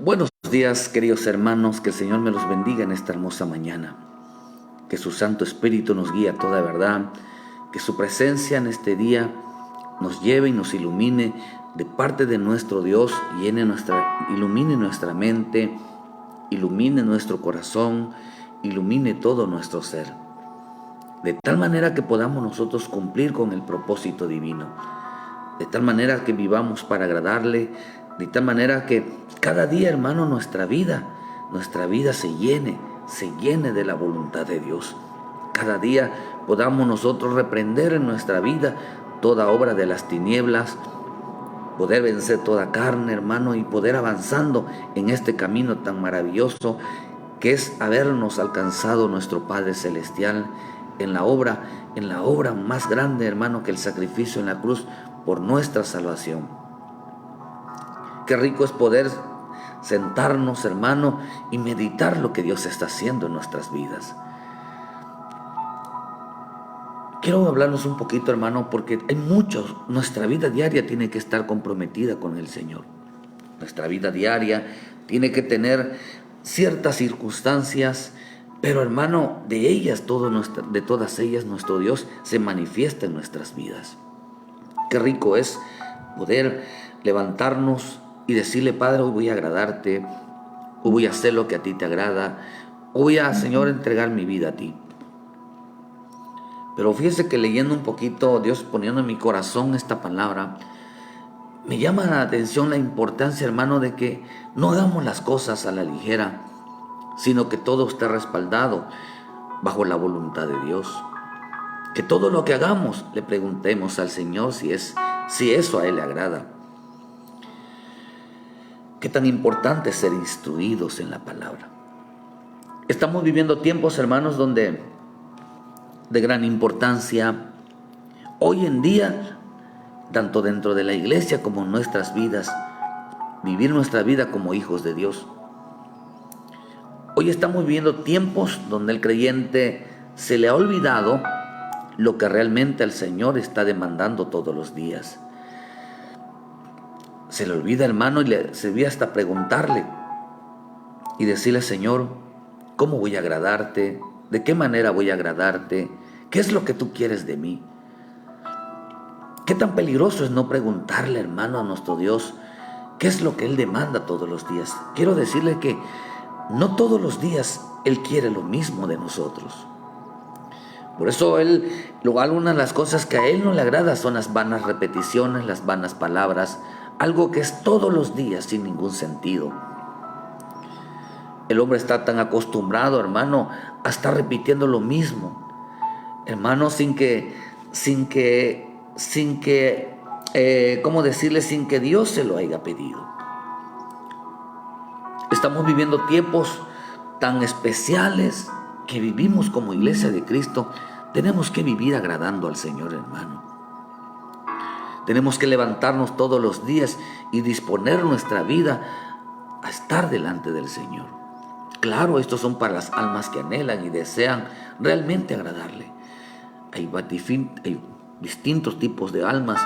Buenos días, queridos hermanos, que el Señor me los bendiga en esta hermosa mañana. Que su Santo Espíritu nos guíe a toda verdad, que su presencia en este día nos lleve y nos ilumine de parte de nuestro Dios, ilumine nuestra mente, ilumine nuestro corazón, ilumine todo nuestro ser. De tal manera que podamos nosotros cumplir con el propósito divino. De tal manera que vivamos para agradarle, de tal manera que cada día, hermano, nuestra vida se llene de la voluntad de Dios. Cada día podamos nosotros reprender en nuestra vida toda obra de las tinieblas, poder vencer toda carne, hermano, y poder avanzando en este camino tan maravilloso que es habernos alcanzado nuestro Padre Celestial en la obra más grande, hermano, que el sacrificio en la cruz por nuestra salvación. Qué rico es poder sentarnos, hermano, y meditar lo que Dios está haciendo en nuestras vidas. Quiero hablarnos un poquito, hermano, porque hay muchos, nuestra vida diaria tiene que estar comprometida con el Señor. Nuestra vida diaria tiene que tener ciertas circunstancias, pero hermano, de todas ellas, nuestro Dios se manifiesta en nuestras vidas. Qué rico es poder levantarnos y decirle: Padre, hoy voy a agradarte, hoy voy a hacer lo que a ti te agrada, hoy voy a, Señor, entregar mi vida a ti. Pero fíjese que leyendo un poquito, Dios poniendo en mi corazón esta palabra, me llama la atención la importancia, hermano, de que no hagamos las cosas a la ligera, sino que todo esté respaldado bajo la voluntad de Dios. Que todo lo que hagamos le preguntemos al Señor si eso a Él le agrada. Qué tan importante es ser instruidos en la palabra. Estamos viviendo tiempos, hermanos, de gran importancia. Hoy en día, tanto dentro de la iglesia como en nuestras vidas, vivir nuestra vida como hijos de Dios. Hoy estamos viviendo tiempos donde el creyente se le ha olvidado lo que realmente el Señor está demandando todos los días. Se le olvida, hermano, y se olvida hasta preguntarle y decirle: Señor, ¿cómo voy a agradarte? ¿De qué manera voy a agradarte? ¿Qué es lo que tú quieres de mí? ¿Qué tan peligroso es no preguntarle, hermano, a nuestro Dios qué es lo que Él demanda todos los días? Quiero decirle que no todos los días Él quiere lo mismo de nosotros. Por eso algunas de las cosas que a Él no le agrada son las vanas repeticiones, las vanas palabras, algo que es todos los días sin ningún sentido. El hombre está tan acostumbrado, hermano, a estar repitiendo lo mismo, hermano, sin que Dios se lo haya pedido. Estamos viviendo tiempos tan especiales que vivimos como iglesia de Cristo. Tenemos que vivir agradando al Señor, hermano. Tenemos que levantarnos todos los días y disponer nuestra vida a estar delante del Señor. Claro, estos son para las almas que anhelan y desean realmente agradarle. Hay distintos tipos de almas.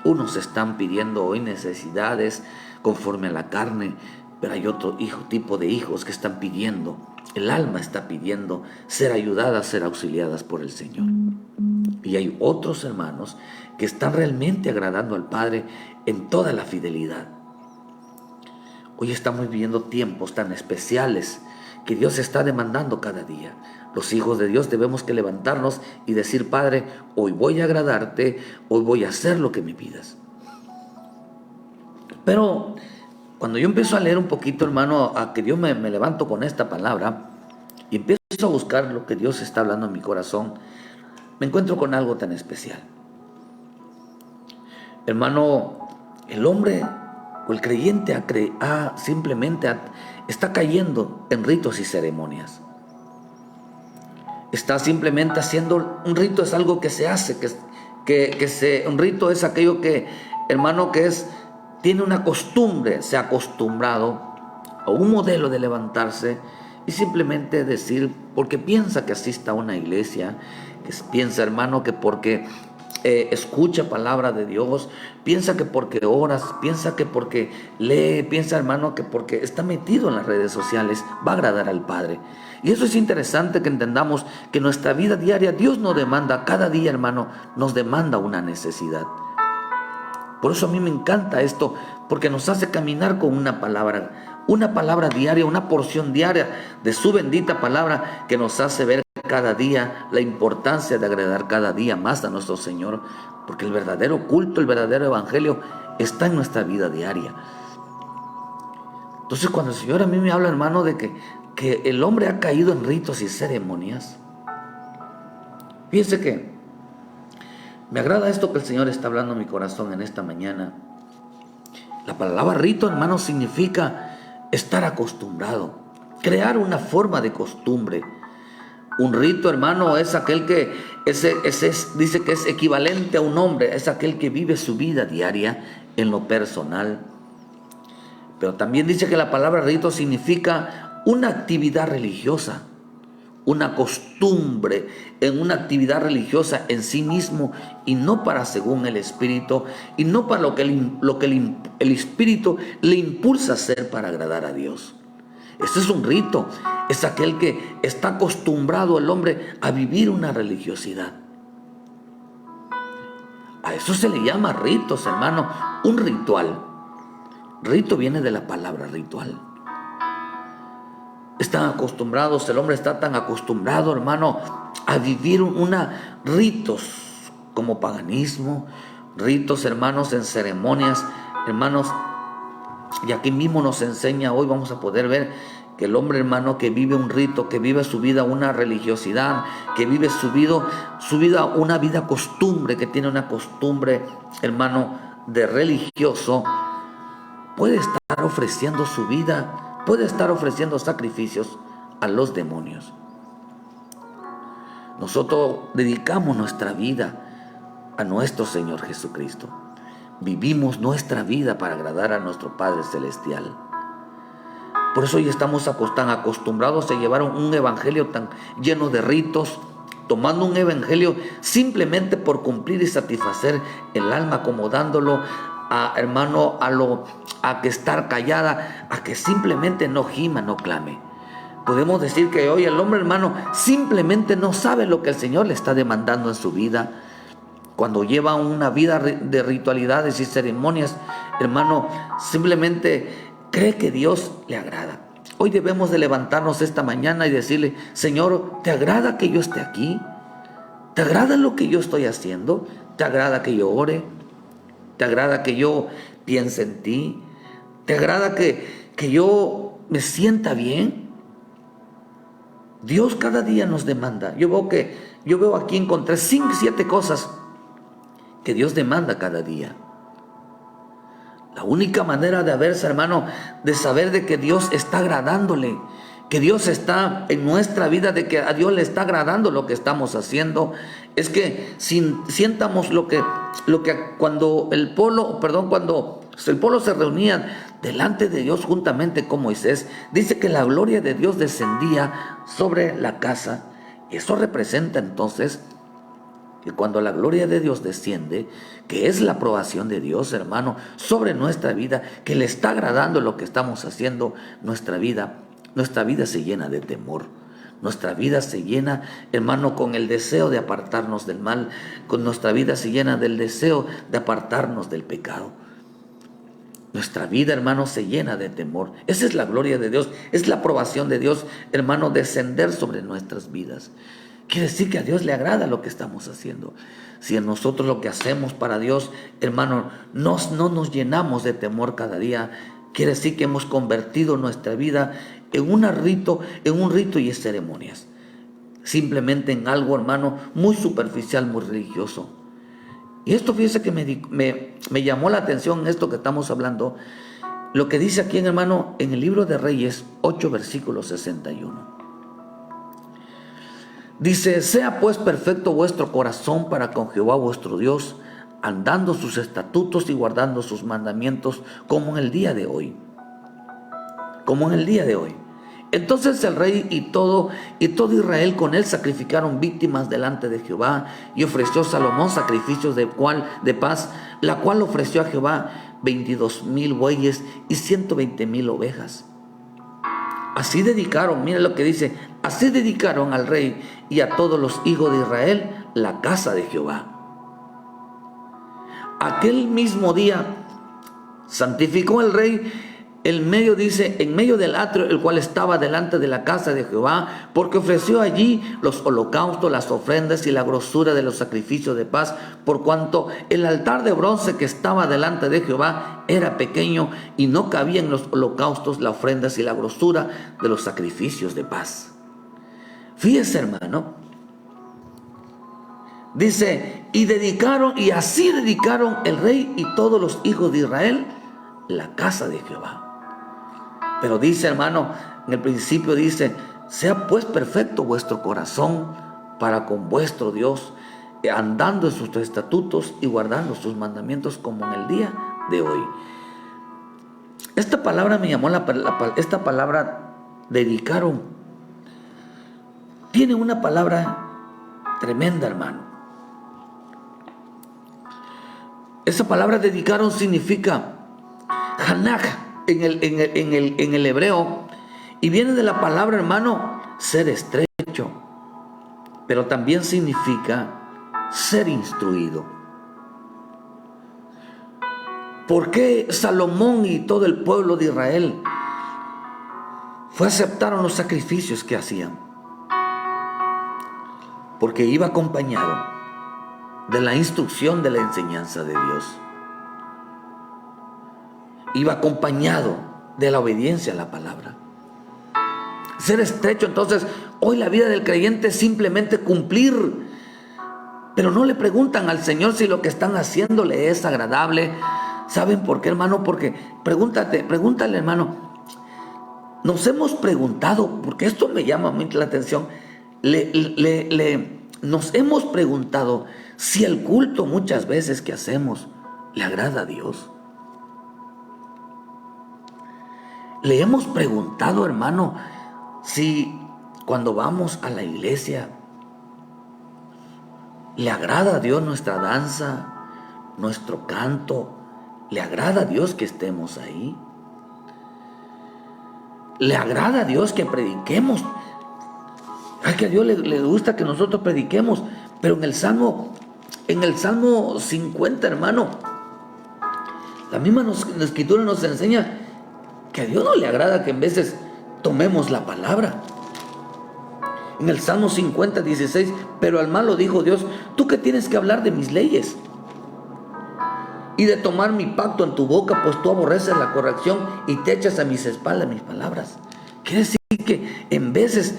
Unos están pidiendo hoy necesidades conforme a la carne, pero hay otro tipo de hijos que están pidiendo, el alma está pidiendo ser ayudadas, ser auxiliadas por el Señor. Y hay otros hermanos que están realmente agradando al Padre en toda la fidelidad. Hoy estamos viviendo tiempos tan especiales que Dios está demandando cada día. Los hijos de Dios debemos que levantarnos y decir: Padre, hoy voy a agradarte, hoy voy a hacer lo que me pidas. Pero cuando yo empiezo a leer un poquito, hermano, a que Dios me levanto con esta palabra y empiezo a buscar lo que Dios está hablando en mi corazón, me encuentro con algo tan especial. Hermano, el hombre o el creyente está cayendo en ritos y ceremonias. Está simplemente haciendo un rito, es algo que se hace, un rito es aquello que, hermano, tiene una costumbre, se ha acostumbrado a un modelo de levantarse y simplemente decir, porque piensa que asista a una iglesia, que piensa, hermano, que porque escucha palabra de Dios, piensa que porque oras, piensa que porque lee, piensa, hermano, que porque está metido en las redes sociales va a agradar al Padre. Y eso es interesante que entendamos que nuestra vida diaria, Dios nos demanda, cada día, hermano, nos demanda una necesidad. Por eso a mí me encanta esto, porque nos hace caminar con una palabra diaria, una porción diaria de su bendita palabra, que nos hace ver cada día la importancia de agradar cada día más a nuestro Señor, porque el verdadero culto, el verdadero evangelio está en nuestra vida diaria. Entonces, cuando el Señor a mí me habla, hermano, de que el hombre ha caído en ritos y ceremonias, fíjense que me agrada esto que el Señor está hablando en mi corazón en esta mañana. La palabra rito, hermano, significa estar acostumbrado, crear una forma de costumbre. Un rito, hermano, es aquel que dice que es equivalente a un hombre, es aquel que vive su vida diaria en lo personal. Pero también dice que la palabra rito significa una actividad religiosa, una costumbre en una actividad religiosa en sí mismo, y no para según el Espíritu, y no para lo que el Espíritu le impulsa a hacer para agradar a Dios. Este es un rito, es aquel que está acostumbrado el hombre a vivir una religiosidad. A eso se le llama ritos, hermano, un ritual. Rito viene de la palabra ritual. Están acostumbrados, el hombre está tan acostumbrado, hermano, a vivir ritos como paganismo, ritos, hermanos, en ceremonias, hermanos. Y aquí mismo nos enseña, hoy vamos a poder ver que el hombre, hermano, que vive un rito, que vive su vida una religiosidad, que vive su vida una vida costumbre, que tiene una costumbre, hermano, de religioso, puede estar ofreciendo su vida, puede estar ofreciendo sacrificios a los demonios. Nosotros dedicamos nuestra vida a nuestro Señor Jesucristo. Vivimos nuestra vida para agradar a nuestro Padre Celestial. Por eso hoy estamos tan acostumbrados a llevar un evangelio tan lleno de ritos, tomando un evangelio simplemente por cumplir y satisfacer el alma, acomodándolo hermano, a que estar callada, a que simplemente no gima, no clame. Podemos decir que hoy el hombre, hermano, simplemente no sabe lo que el Señor le está demandando en su vida. Cuando lleva una vida de ritualidades y ceremonias, hermano, simplemente cree que Dios le agrada. Hoy debemos de levantarnos esta mañana y decirle: Señor, ¿te agrada que yo esté aquí? ¿Te agrada lo que yo estoy haciendo? ¿Te agrada que yo ore? ¿Te agrada que yo piense en ti? ¿Te agrada que yo me sienta bien? Dios cada día nos demanda. Yo veo aquí, encontré 7 cosas que Dios demanda cada día. La única manera de verse, hermano, de saber de que Dios está agradándole, que Dios está en nuestra vida, de que a Dios le está agradando lo que estamos haciendo, es que sientamos lo que cuando el pueblo se reunía delante de Dios juntamente con Moisés, dice que la gloria de Dios descendía sobre la casa. Y eso representa entonces que cuando la gloria de Dios desciende, que es la aprobación de Dios, hermano, sobre nuestra vida, que le está agradando lo que estamos haciendo, nuestra vida se llena de temor. Nuestra vida se llena, hermano, con el deseo de apartarnos del mal. Con nuestra vida se llena del deseo de apartarnos del pecado. Nuestra vida, hermano, se llena de temor. Esa es la gloria de Dios, es la aprobación de Dios, hermano, descender sobre nuestras vidas. Quiere decir que a Dios le agrada lo que estamos haciendo. Si en nosotros lo que hacemos para Dios, hermano, no nos llenamos de temor cada día, quiere decir que hemos convertido nuestra vida en un rito y en ceremonias. Simplemente en algo, hermano, muy superficial, muy religioso. Y esto, fíjese que me llamó la atención esto que estamos hablando. Lo que dice aquí, hermano, en el libro de Reyes 8, versículo 61. Dice: sea pues perfecto vuestro corazón para con Jehová vuestro Dios, andando sus estatutos y guardando sus mandamientos, como en el día de hoy. Como en el día de hoy. Entonces el rey y todo Israel con él sacrificaron víctimas delante de Jehová, y ofreció Salomón sacrificios de paz, la cual ofreció a Jehová 22,000 bueyes y 120,000 ovejas. Así dedicaron, mira lo que dice, así dedicaron al rey y a todos los hijos de Israel la casa de Jehová. Aquel mismo día santificó el rey en medio del atrio, el cual estaba delante de la casa de Jehová, porque ofreció allí los holocaustos, las ofrendas y la grosura de los sacrificios de paz, por cuanto el altar de bronce que estaba delante de Jehová era pequeño y no cabían los holocaustos, las ofrendas y la grosura de los sacrificios de paz. Fíjese, hermano, dice, y así dedicaron el rey y todos los hijos de Israel la casa de Jehová. Pero dice, hermano, en el principio dice, sea pues perfecto vuestro corazón para con vuestro Dios, andando en sus estatutos y guardando sus mandamientos como en el día de hoy. Esta palabra me llamó, esta palabra dedicaron, tiene una palabra tremenda, hermano. Esa palabra dedicaron significa Hanaj en el hebreo, y viene de la palabra, hermano, ser estrecho, pero también significa ser instruido. ¿Por qué Salomón y todo el pueblo de Israel aceptaron los sacrificios que hacían? Porque iba acompañado de la instrucción, de la enseñanza de Dios. Iba acompañado de la obediencia a la palabra. Ser estrecho, entonces, hoy la vida del creyente es simplemente cumplir, pero no le preguntan al Señor si lo que están haciendo le es agradable. ¿Saben por qué, hermano? Porque pregúntale, hermano. Nos hemos preguntado, porque esto me llama mucho la atención, nos hemos preguntado si el culto muchas veces que hacemos le agrada a Dios. Le hemos preguntado, hermano, si cuando vamos a la iglesia le agrada a Dios nuestra danza, nuestro canto, le agrada a Dios que estemos ahí, le agrada a Dios que prediquemos. Ay, que a Dios le gusta que nosotros prediquemos, pero en el Salmo 50, hermano, la misma escritura nos enseña que a Dios no le agrada que en veces tomemos la palabra. En el Salmo 50, 16, pero al malo dijo Dios, tú que tienes que hablar de mis leyes y de tomar mi pacto en tu boca, pues tú aborreces la corrección y te echas a mis espaldas mis palabras. Quiere decir que en veces,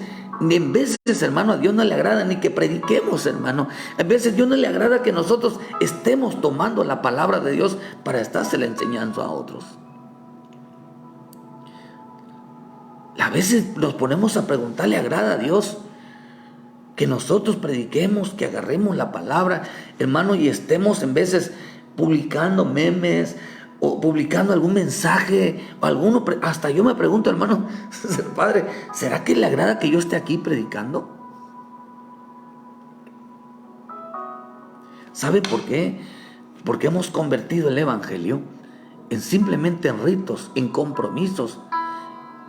hermano, a Dios no le agrada ni que prediquemos, hermano. A veces a Dios no le agrada que nosotros estemos tomando la palabra de Dios para estársela enseñando a otros. A veces nos ponemos a preguntar, ¿le agrada a Dios que nosotros prediquemos, que agarremos la palabra, hermano, y estemos en veces publicando memes o publicando algún mensaje o alguno? Hasta yo me pregunto, hermano, Padre, ¿será que le agrada que yo esté aquí predicando? ¿Sabe por qué? Porque hemos convertido el evangelio en simplemente en ritos, en compromisos,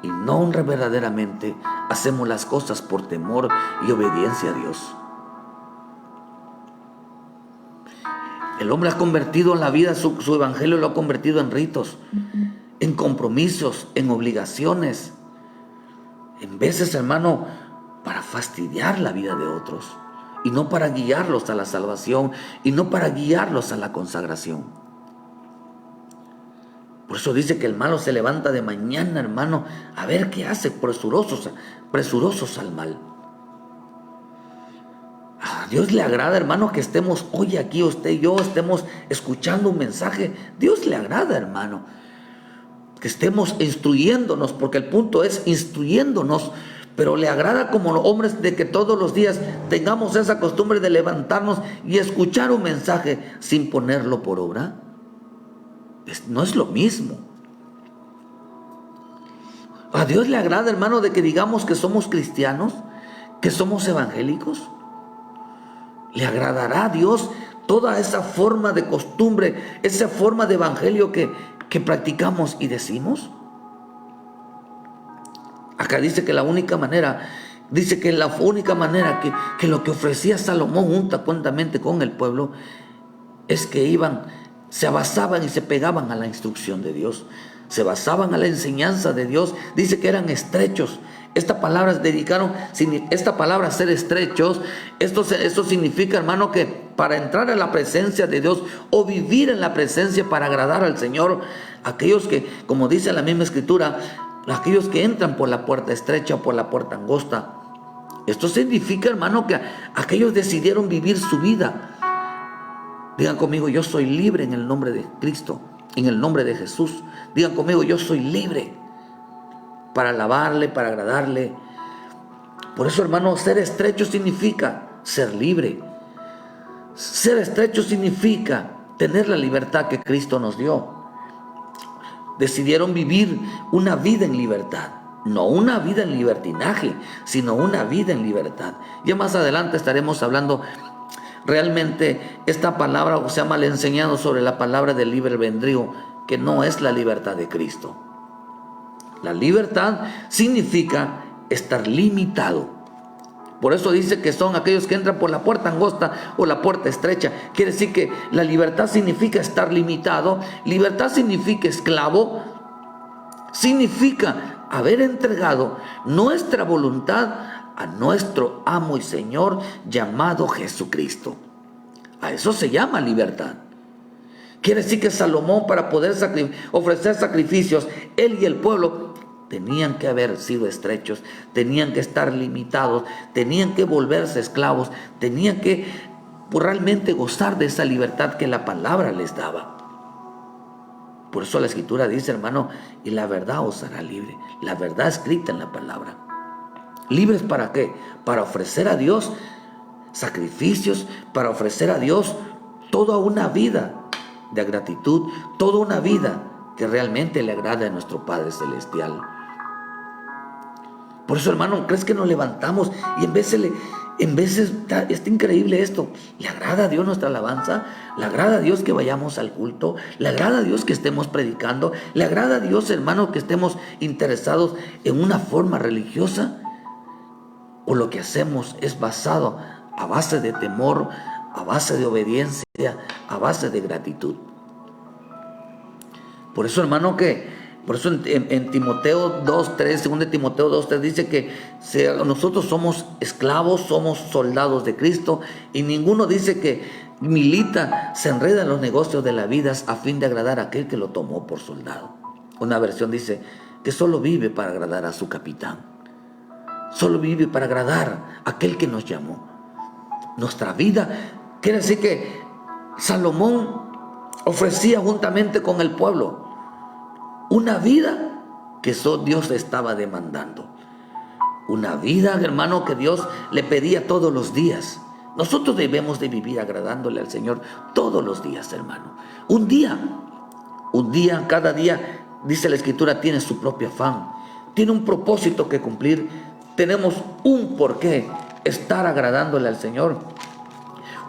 y no verdaderamente hacemos las cosas por temor y obediencia a Dios. El hombre ha convertido en la vida, su evangelio lo ha convertido en ritos, en compromisos, en obligaciones. En veces, hermano, para fastidiar la vida de otros, y no para guiarlos a la salvación, y no para guiarlos a la consagración. Por eso dice que el malo se levanta de mañana, hermano, a ver qué hace, presurosos al mal. A Dios le agrada, hermano, que estemos hoy aquí, usted y yo, estemos escuchando un mensaje. Dios le agrada, hermano, que estemos instruyéndonos, porque el punto es instruyéndonos, pero le agrada como hombres de que todos los días tengamos esa costumbre de levantarnos y escuchar un mensaje sin ponerlo por obra. No es lo mismo. ¿A Dios le agrada, hermano, de que digamos que somos cristianos, que somos evangélicos? ¿Le agradará a Dios toda esa forma de costumbre, esa forma de evangelio que practicamos y decimos? Acá dice que la única manera que lo que ofrecía Salomón juntamente con el pueblo es que se basaban y se pegaban a la instrucción de Dios, se basaban a la enseñanza de Dios. Dice que eran estrechos. Esta palabra ser estrechos, esto significa, hermano, que para entrar a la presencia de Dios o vivir en la presencia para agradar al Señor, aquellos que, como dice la misma escritura, aquellos que entran por la puerta estrecha o por la puerta angosta, esto significa, hermano, que aquellos decidieron vivir su vida. Digan conmigo: yo soy libre en el nombre de Cristo, en el nombre de Jesús. Digan conmigo: yo soy libre para alabarle, para agradarle. Por eso, hermano, ser estrecho significa ser libre. Ser estrecho significa tener la libertad que Cristo nos dio. Decidieron vivir una vida en libertad. No una vida en libertinaje, sino una vida en libertad. Ya más adelante estaremos hablando realmente esta palabra, o sea, mal enseñado sobre la palabra del libre albedrío, que no es la libertad de Cristo. La libertad significa estar limitado. Por eso dice que son aquellos que entran por la puerta angosta o la puerta estrecha. Quiere decir que la libertad significa estar limitado. Libertad significa esclavo. Significa haber entregado nuestra voluntad a nuestro amo y Señor llamado Jesucristo. A eso se llama libertad. Quiere decir que Salomón, para poder ofrecer sacrificios, él y el pueblo tenían que haber sido estrechos, tenían que estar limitados, tenían que volverse esclavos, tenían que realmente gozar de esa libertad que la palabra les daba. Por eso la escritura dice, hermano, y la verdad os hará libre. La verdad escrita en la palabra. ¿Libres para qué? Para ofrecer a Dios sacrificios, para ofrecer a Dios toda una vida de gratitud, toda una vida que realmente le agrade a nuestro Padre Celestial. Por eso, hermano, ¿crees que nos levantamos y en veces está increíble esto? ¿Le agrada a Dios nuestra alabanza? ¿Le agrada a Dios que vayamos al culto? ¿Le agrada a Dios que estemos predicando? ¿Le agrada a Dios, hermano, que estemos interesados en una forma religiosa? ¿O lo que hacemos es basado a base de temor, a base de obediencia, a base de gratitud? Por eso, hermano, en Timoteo 2:3, 2 Timoteo 2:3 dice que nosotros somos esclavos, somos soldados de Cristo, y ninguno dice que milita, se enreda en los negocios de la vida a fin de agradar a aquel que lo tomó por soldado. Una versión dice que solo vive para agradar a su capitán, solo vive para agradar a aquel que nos llamó. Nuestra vida, quiere decir que Salomón ofrecía juntamente con el pueblo una vida que Dios le estaba demandando. Una vida, hermano, que Dios le pedía todos los días. Nosotros debemos de vivir agradándole al Señor todos los días, hermano. Un día, cada día, dice la Escritura, tiene su propio afán. Tiene un propósito que cumplir. Tenemos un porqué estar agradándole al Señor.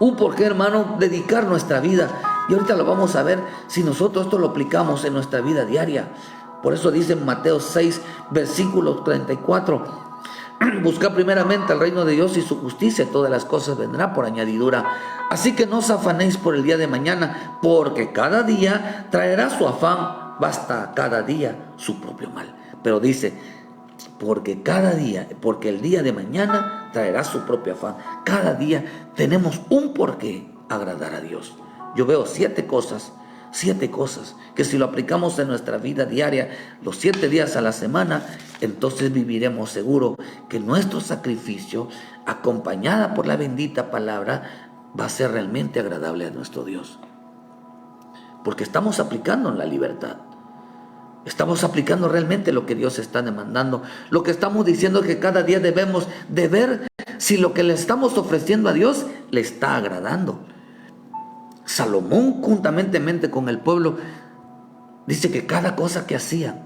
Un porqué, hermano, dedicar nuestra vida. Y ahorita lo vamos a ver si nosotros esto lo aplicamos en nuestra vida diaria. Por eso dice en Mateo 6, versículo 34, buscad primeramente el reino de Dios y su justicia, y todas las cosas vendrán por añadidura. Así que no os afanéis por el día de mañana, porque cada día traerá su afán, basta cada día su propio mal. Pero dice, porque el día de mañana traerá su propio afán. Cada día tenemos un porqué agradar a Dios. Yo veo 7 cosas que si lo aplicamos en nuestra vida diaria, los 7 días a la semana, entonces viviremos seguro que nuestro sacrificio, acompañada por la bendita palabra, va a ser realmente agradable a nuestro Dios. Porque estamos aplicando en la libertad. Estamos aplicando realmente lo que Dios está demandando. Lo que estamos diciendo es que cada día debemos de ver si lo que le estamos ofreciendo a Dios le está agradando. Salomón, juntamente con el pueblo, dice que cada cosa que hacían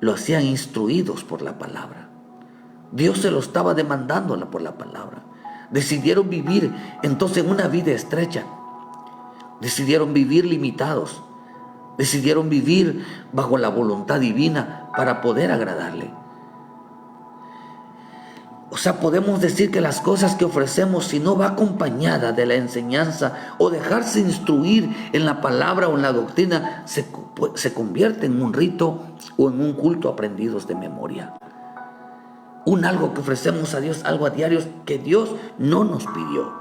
lo hacían instruidos por la palabra. Dios se lo estaba demandando por la palabra. Decidieron vivir entonces una vida estrecha. Decidieron vivir limitados. Decidieron vivir bajo la voluntad divina para poder agradarle. O sea, podemos decir que las cosas que ofrecemos, si no va acompañada de la enseñanza o dejarse instruir en la palabra o en la doctrina, se convierte en un rito o en un culto aprendidos de memoria. Algo que ofrecemos a Dios, algo a diario que Dios no nos pidió.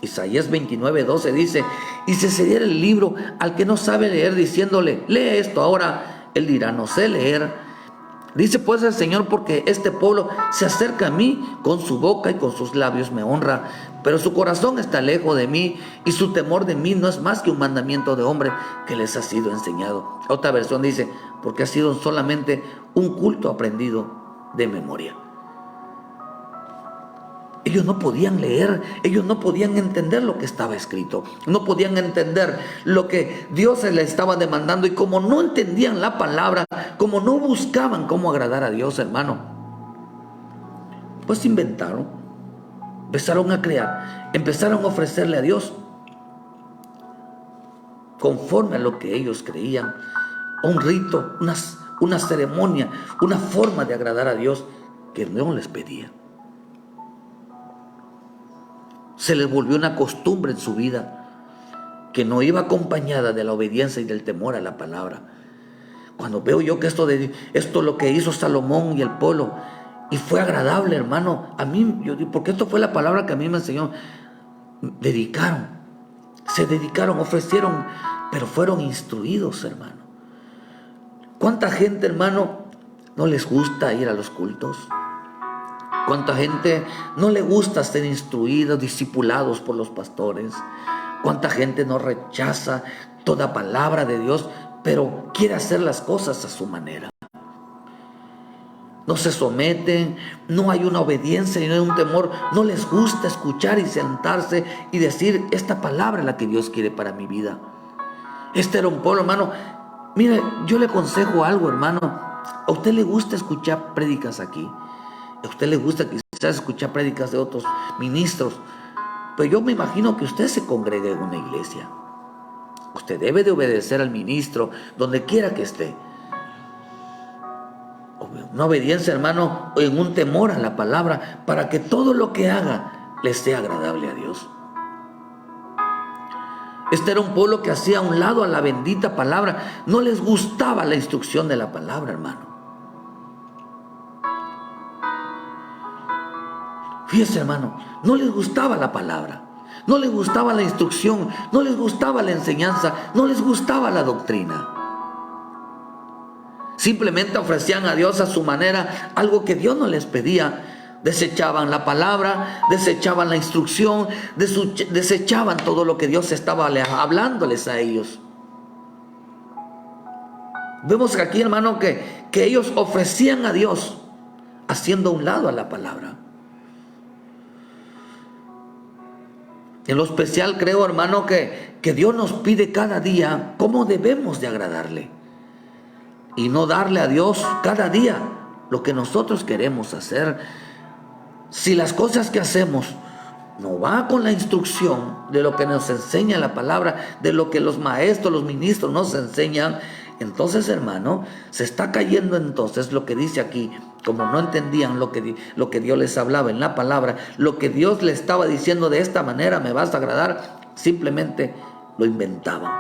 Isaías 29:12 dice: y se cediera el libro al que no sabe leer, diciéndole, lee esto. Ahora él dirá, no sé leer. Dice pues el Señor, porque este pueblo se acerca a mí, con su boca y con sus labios me honra, pero su corazón está lejos de mí, y su temor de mí no es más que un mandamiento de hombre que les ha sido enseñado. Otra versión dice, porque ha sido solamente un culto aprendido de memoria. Ellos no podían leer, ellos no podían entender lo que estaba escrito, no podían entender lo que Dios les estaba demandando, y como no entendían la palabra, como no buscaban cómo agradar a Dios, hermano, pues inventaron, empezaron a crear, empezaron a ofrecerle a Dios conforme a lo que ellos creían, un rito, una ceremonia, una forma de agradar a Dios que no les pedía. Se les volvió una costumbre en su vida que no iba acompañada de la obediencia y del temor a la palabra. Cuando veo yo que esto lo que hizo Salomón y el pueblo, y fue agradable, hermano, a mí, porque esto fue la palabra que a mí me enseñó, se dedicaron, ofrecieron, pero fueron instruidos, hermano. ¿Cuánta gente, hermano, no les gusta ir a los cultos? ¿Cuánta gente no le gusta ser instruidos, discipulados por los pastores? ¿Cuánta gente no rechaza toda palabra de Dios, pero quiere hacer las cosas a su manera? No se someten, no hay una obediencia y no hay un temor. No les gusta escuchar y sentarse y decir, esta palabra es la que Dios quiere para mi vida. Este era un pueblo, hermano. Mire, yo le aconsejo algo, hermano. ¿A usted le gusta escuchar prédicas aquí? A usted le gusta quizás escuchar prédicas de otros ministros, pero yo me imagino que usted se congrega en una iglesia. Usted debe de obedecer al ministro donde quiera que esté. Una obediencia, hermano, en un temor a la palabra, para que todo lo que haga le sea agradable a Dios. Este era un pueblo que hacía a un lado a la bendita palabra. No les gustaba la instrucción de la palabra, hermano. Fíjese, hermano, no les gustaba la palabra, no les gustaba la instrucción, no les gustaba la enseñanza, no les gustaba la doctrina. Simplemente ofrecían a Dios a su manera algo que Dios no les pedía. Desechaban la palabra, desechaban la instrucción, desechaban todo lo que Dios estaba hablándoles a ellos. Vemos que aquí, hermano, que ellos ofrecían a Dios haciendo a un lado a la palabra. En lo especial creo, hermano, que Dios nos pide cada día cómo debemos de agradarle. Y no darle a Dios cada día lo que nosotros queremos hacer. Si las cosas que hacemos no va con la instrucción de lo que nos enseña la palabra, de lo que los maestros, los ministros nos enseñan, entonces, hermano, se está cayendo entonces lo que dice aquí. Como no entendían lo que Dios les hablaba en la palabra, lo que Dios les estaba diciendo, de esta manera me vas a agradar, simplemente lo inventaban.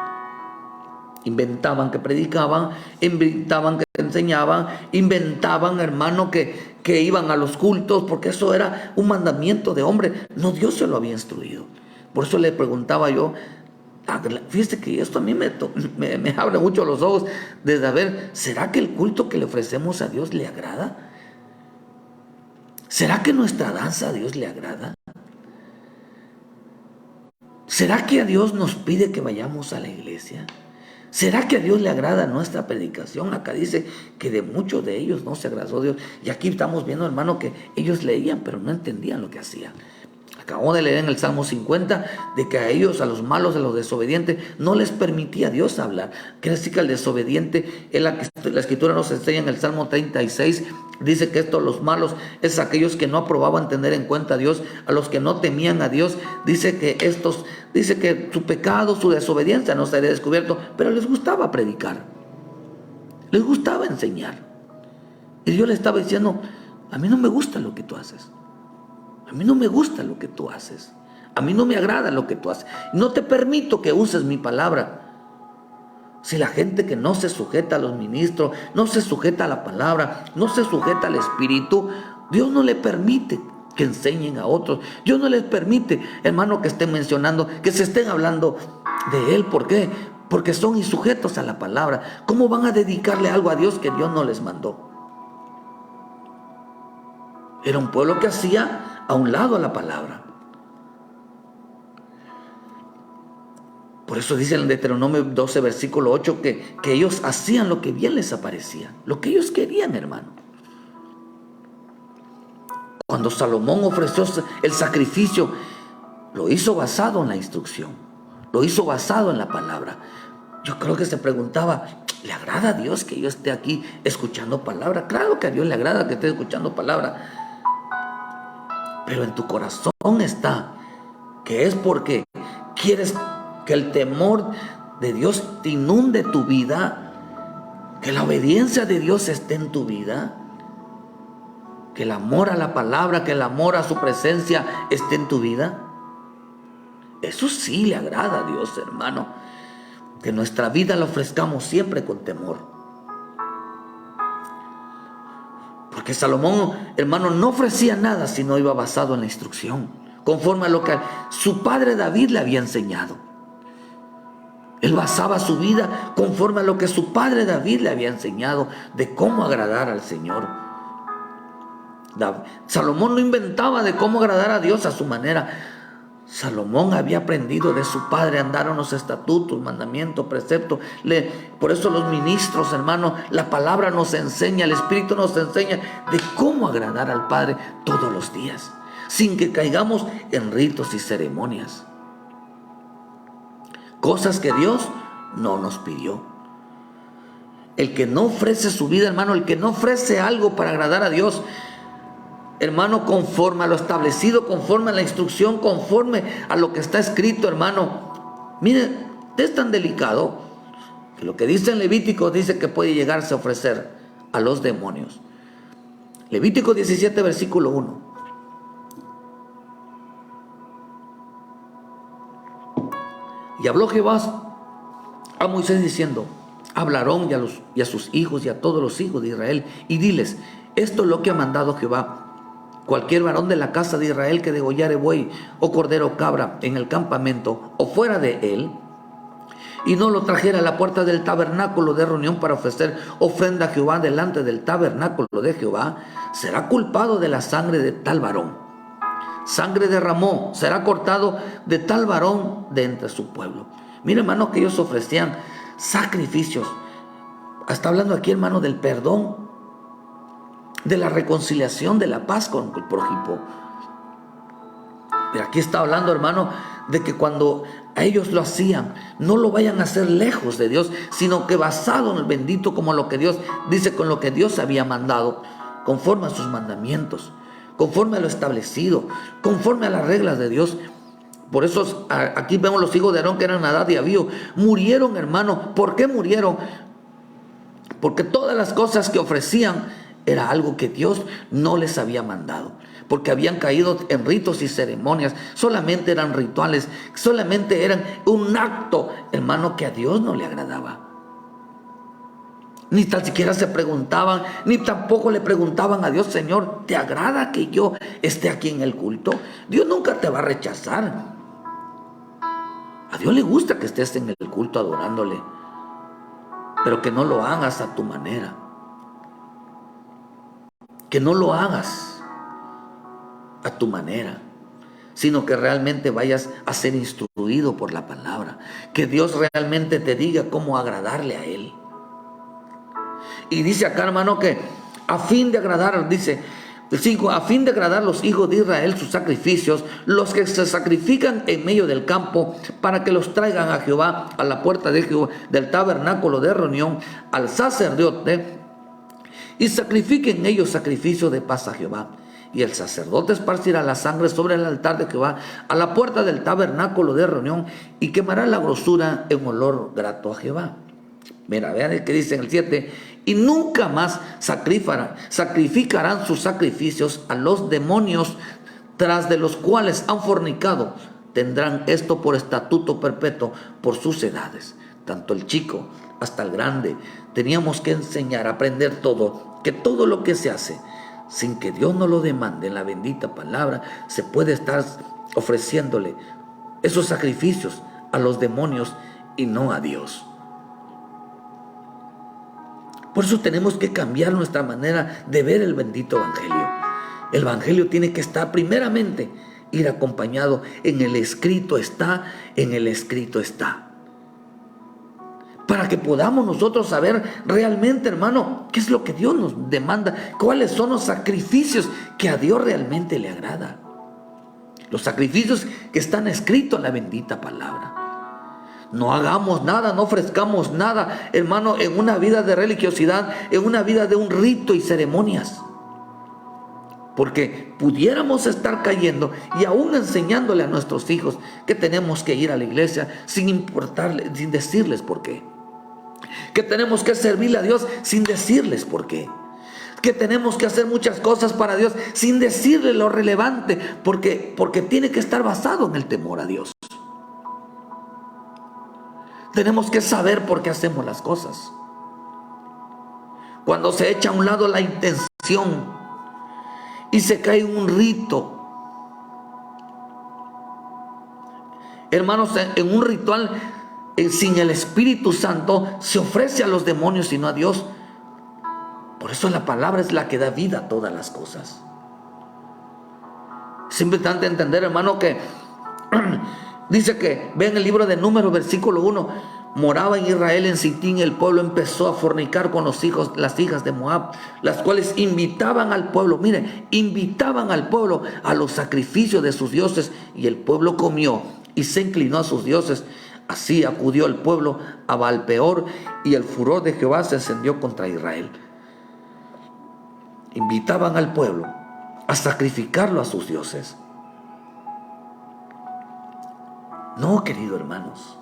Inventaban que predicaban, inventaban que enseñaban, inventaban, hermano, que iban a los cultos, porque eso era un mandamiento de hombre. No, Dios se lo había instruido. Por eso le preguntaba yo, fíjese que esto a mí me abre mucho los ojos de saber, ¿será que el culto que le ofrecemos a Dios le agrada? ¿Será que nuestra danza a Dios le agrada? ¿Será que a Dios nos pide que vayamos a la iglesia? ¿Será que a Dios le agrada nuestra predicación? Acá dice que de muchos de ellos no se agradó Dios. Y aquí estamos viendo, hermano, que ellos leían, pero no entendían lo que hacían. Acabamos de leer en el Salmo 50 de que a ellos, a los malos, a los desobedientes, no les permitía Dios hablar. Quiere decir que al desobediente, la Escritura nos enseña en el Salmo 36, dice que estos, los malos, es aquellos que no aprobaban tener en cuenta a Dios, a los que no temían a Dios. Dice que su pecado, su desobediencia no sería descubierto, pero les gustaba predicar, les gustaba enseñar. Y Dios le estaba diciendo: a mí no me gusta lo que tú haces. A mí no me gusta lo que tú haces. A mí no me agrada lo que tú haces. No te permito que uses mi palabra. Si la gente que no se sujeta a los ministros, no se sujeta a la palabra, no se sujeta al Espíritu, Dios no le permite que enseñen a otros. Dios no les permite, hermano, que estén mencionando, que se estén hablando de Él. ¿Por qué? Porque son insujetos a la palabra. ¿Cómo van a dedicarle algo a Dios que Dios no les mandó? Era un pueblo que hacía a un lado a la palabra. Por eso dice en Deuteronomio 12, versículo 8, que ellos hacían lo que bien les aparecía, lo que ellos querían, hermano. Cuando Salomón ofreció el sacrificio, lo hizo basado en la instrucción, lo hizo basado en la palabra. Yo creo que se preguntaba: ¿le agrada a Dios que yo esté aquí escuchando palabra? Claro que a Dios le agrada que esté escuchando palabra. Pero en tu corazón está que es porque quieres que el temor de Dios te inunde tu vida, que la obediencia de Dios esté en tu vida, que el amor a la palabra, que el amor a su presencia esté en tu vida. Eso sí le agrada a Dios, hermano, que nuestra vida la ofrezcamos siempre con temor. Porque Salomón, hermano, no ofrecía nada si no iba basado en la instrucción, conforme a lo que su padre David le había enseñado. Él basaba su vida conforme a lo que su padre David le había enseñado de cómo agradar al Señor. Salomón no inventaba de cómo agradar a Dios a su manera. Salomón había aprendido de su padre a andar en los estatutos, mandamientos, preceptos. Por eso los ministros, hermano, la palabra nos enseña, el Espíritu nos enseña de cómo agradar al Padre todos los días, sin que caigamos en ritos y ceremonias. Cosas que Dios no nos pidió. El que no ofrece su vida, hermano, el que no ofrece algo para agradar a Dios, hermano, conforme a lo establecido, conforme a la instrucción, conforme a lo que está escrito, hermano. Mire, es tan delicado que lo que dice en Levítico dice que puede llegarse a ofrecer a los demonios. Levítico 17, versículo 1. Y habló Jehová a Moisés diciendo: habla a Aarón y a sus hijos y a todos los hijos de Israel, y diles: esto es lo que ha mandado Jehová. Cualquier varón de la casa de Israel que degollare buey o cordero o cabra en el campamento o fuera de él, y no lo trajera a la puerta del tabernáculo de reunión para ofrecer ofrenda a Jehová delante del tabernáculo de Jehová, será culpado de la sangre de tal varón. Sangre derramó, será cortado de tal varón de entre su pueblo. Mira, hermano, que ellos ofrecían sacrificios. Está hablando aquí, hermano, del perdón, de la reconciliación, de la paz con el prójimo. Pero aquí está hablando, hermano, de que cuando a ellos lo hacían, no lo vayan a hacer lejos de Dios, sino que basado en el bendito, como lo que Dios dice, con lo que Dios había mandado, conforme a sus mandamientos, conforme a lo establecido, conforme a las reglas de Dios. Por eso aquí vemos los hijos de Aarón, que eran Nadab y Abiú, murieron, hermano. ¿Por qué murieron? Porque todas las cosas que ofrecían era algo que Dios no les había mandado, porque habían caído en ritos y ceremonias. Solamente eran rituales, solamente eran un acto, hermano, que a Dios no le agradaba. Ni tan siquiera se preguntaban, ni tampoco le preguntaban a Dios: Señor, ¿te agrada que yo esté aquí en el culto? Dios nunca te va a rechazar. A Dios le gusta que estés en el culto adorándole, pero que no lo hagas a tu manera. Que no lo hagas a tu manera, sino que realmente vayas a ser instruido por la palabra. Que Dios realmente te diga cómo agradarle a Él. Y dice acá, hermano, que a fin de agradar, dice, El 5, a fin de agradar a los hijos de Israel sus sacrificios, los que se sacrifican en medio del campo, para que los traigan a Jehová, a la puerta de Jehová, del tabernáculo de reunión, al sacerdote, y sacrifiquen ellos sacrificio de paz a Jehová. Y el sacerdote esparcirá la sangre sobre el altar de Jehová, a la puerta del tabernáculo de reunión, y quemará la grosura en olor grato a Jehová. Mira, vean el que dice en el 7, y nunca más sacrificarán sus sacrificios a los demonios tras de los cuales han fornicado. Tendrán esto por estatuto perpetuo por sus edades. Tanto el chico hasta el grande teníamos que enseñar, aprender todo, que todo lo que se hace sin que Dios nos lo demande en la bendita palabra, se puede estar ofreciéndole esos sacrificios a los demonios y no a Dios. Por eso tenemos que cambiar nuestra manera de ver el bendito evangelio. El evangelio tiene que estar primeramente, ir acompañado en el escrito está, en el escrito está. Para que podamos nosotros saber realmente, hermano, qué es lo que Dios nos demanda, cuáles son los sacrificios que a Dios realmente le agrada. Los sacrificios que están escritos en la bendita palabra. No hagamos nada, no ofrezcamos nada, hermano, en una vida de religiosidad, en una vida de un rito y ceremonias. Porque pudiéramos estar cayendo y aún enseñándole a nuestros hijos que tenemos que ir a la iglesia sin importarles, sin decirles por qué. Que tenemos que servirle a Dios sin decirles por qué. Que tenemos que hacer muchas cosas para Dios sin decirle lo relevante, porque tiene que estar basado en el temor a Dios. Tenemos que saber por qué hacemos las cosas. Cuando se echa a un lado la intención y se cae en un rito, hermanos, en un ritual sin el Espíritu Santo, se ofrece a los demonios y no a Dios. Por eso la palabra es la que da vida a todas las cosas. Es importante entender, hermano, que dice que, vean el libro de Números, versículo 1, moraba en Israel en Sitín, el pueblo empezó a fornicar con las hijas de Moab, las cuales invitaban al pueblo, invitaban al pueblo a los sacrificios de sus dioses, y el pueblo comió y se inclinó a sus dioses. Así acudió el pueblo a Baal-peor, y el furor de Jehová se encendió contra Israel. Invitaban al pueblo a sacrificarlo a sus dioses. No, queridos hermanos,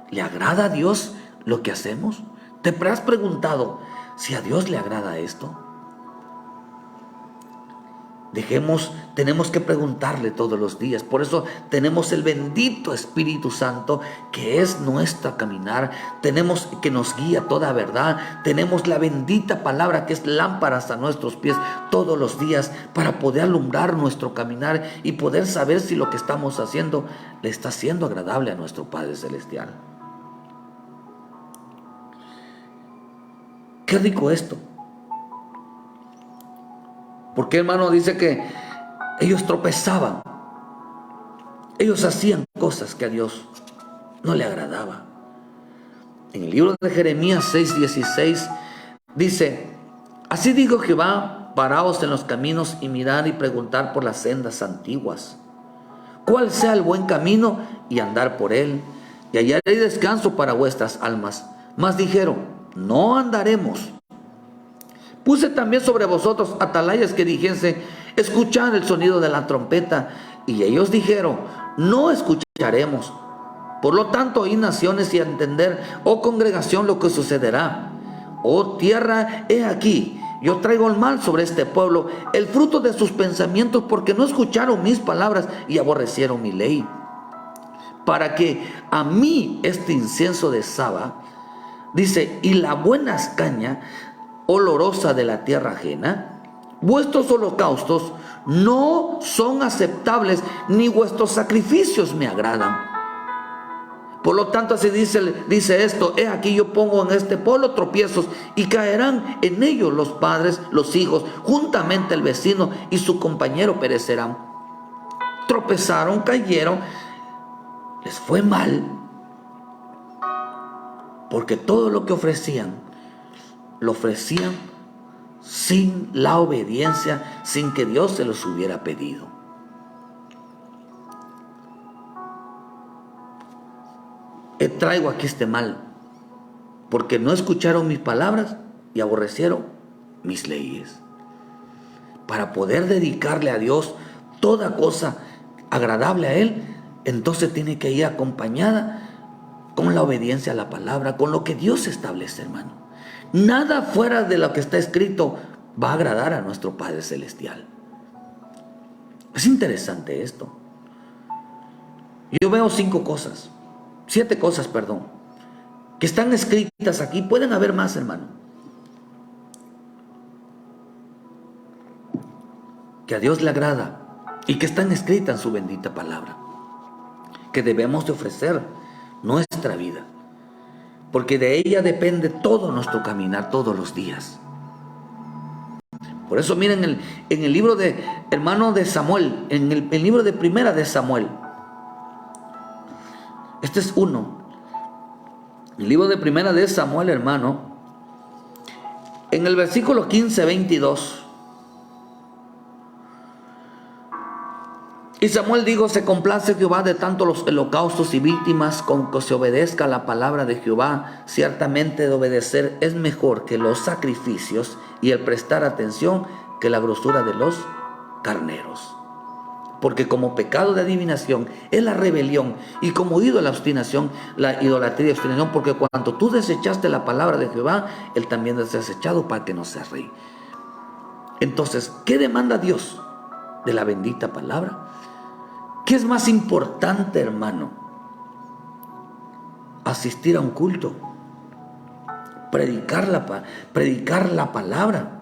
¿le agrada a Dios lo que hacemos? ¿Te has preguntado si a Dios le agrada esto? Tenemos que preguntarle todos los días. Por eso tenemos el bendito Espíritu Santo, que es nuestro caminar. Tenemos que nos guía toda verdad. Tenemos la bendita palabra, que es lámparas a nuestros pies todos los días, para poder alumbrar nuestro caminar y poder saber si lo que estamos haciendo le está siendo agradable a nuestro Padre Celestial. Qué rico esto. Porque, hermano, dice que ellos tropezaban. Ellos hacían cosas que a Dios no le agradaba. En el libro de Jeremías 6:16 dice: así dijo Jehová, paraos en los caminos y mirad y preguntar por las sendas antiguas, cuál sea el buen camino, y andar por él, y hallaréis descanso para vuestras almas. Mas dijeron: no andaremos. Puse también sobre vosotros atalayas que dijesen: escuchad el sonido de la trompeta. Y ellos dijeron: no escucharemos. Por lo tanto, oí naciones y entender, oh congregación, lo que sucederá. Oh tierra, he aquí, yo traigo el mal sobre este pueblo, el fruto de sus pensamientos, porque no escucharon mis palabras y aborrecieron mi ley. Para que a mí este incienso de Saba, dice, y la buena caña olorosa de la tierra ajena, vuestros holocaustos no son aceptables, ni vuestros sacrificios me agradan. Por lo tanto, así dice esto: he aquí yo pongo en este pueblo tropiezos, y caerán en ellos los padres, los hijos, juntamente el vecino y su compañero perecerán. Tropezaron, cayeron, les fue mal, porque todo lo que ofrecían, lo ofrecían sin la obediencia, sin que Dios se los hubiera pedido. Traigo aquí este mal, porque no escucharon mis palabras y aborrecieron mis leyes. Para poder dedicarle a Dios toda cosa agradable a Él, entonces tiene que ir acompañada con la obediencia a la palabra, con lo que Dios establece, hermano. Nada fuera de lo que está escrito va a agradar a nuestro Padre Celestial. Es interesante esto. Yo veo 7 cosas, que están escritas aquí. Pueden haber más, hermano, que a Dios le agrada y que están escritas en su bendita palabra, que debemos de ofrecer nuestra vida, porque de ella depende todo nuestro caminar todos los días. Por eso miren en el libro de hermano de Samuel, en el libro de Primera de Samuel, este es uno, el libro de Primera de Samuel, hermano, en el versículo 15-22. Y Samuel dijo: se complace Jehová de tanto los holocaustos y víctimas con que se obedezca la palabra de Jehová. Ciertamente de obedecer es mejor que los sacrificios, y el prestar atención que la grosura de los carneros. Porque como pecado de adivinación es la rebelión, y como ídolo la obstinación, la idolatría y obstinación, porque cuando tú desechaste la palabra de Jehová, Él también te ha desechado para que no seas rey. Entonces, ¿qué demanda Dios de la bendita palabra? ¿Qué es más importante, hermano? Asistir a un culto, predicar la palabra,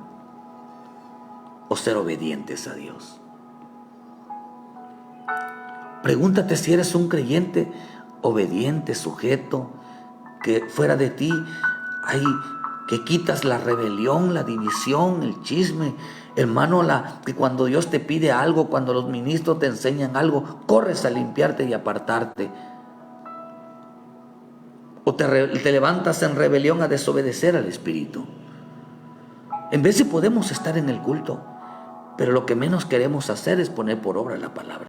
o ser obedientes a Dios. Pregúntate si eres un creyente obediente, sujeto, que fuera de ti hay que quitas la rebelión, la división, el chisme. Hermano, que cuando Dios te pide algo, cuando los ministros te enseñan algo, corres a limpiarte y apartarte. O te levantas en rebelión a desobedecer al Espíritu. En vez de podemos estar en el culto, pero lo que menos queremos hacer es poner por obra la palabra.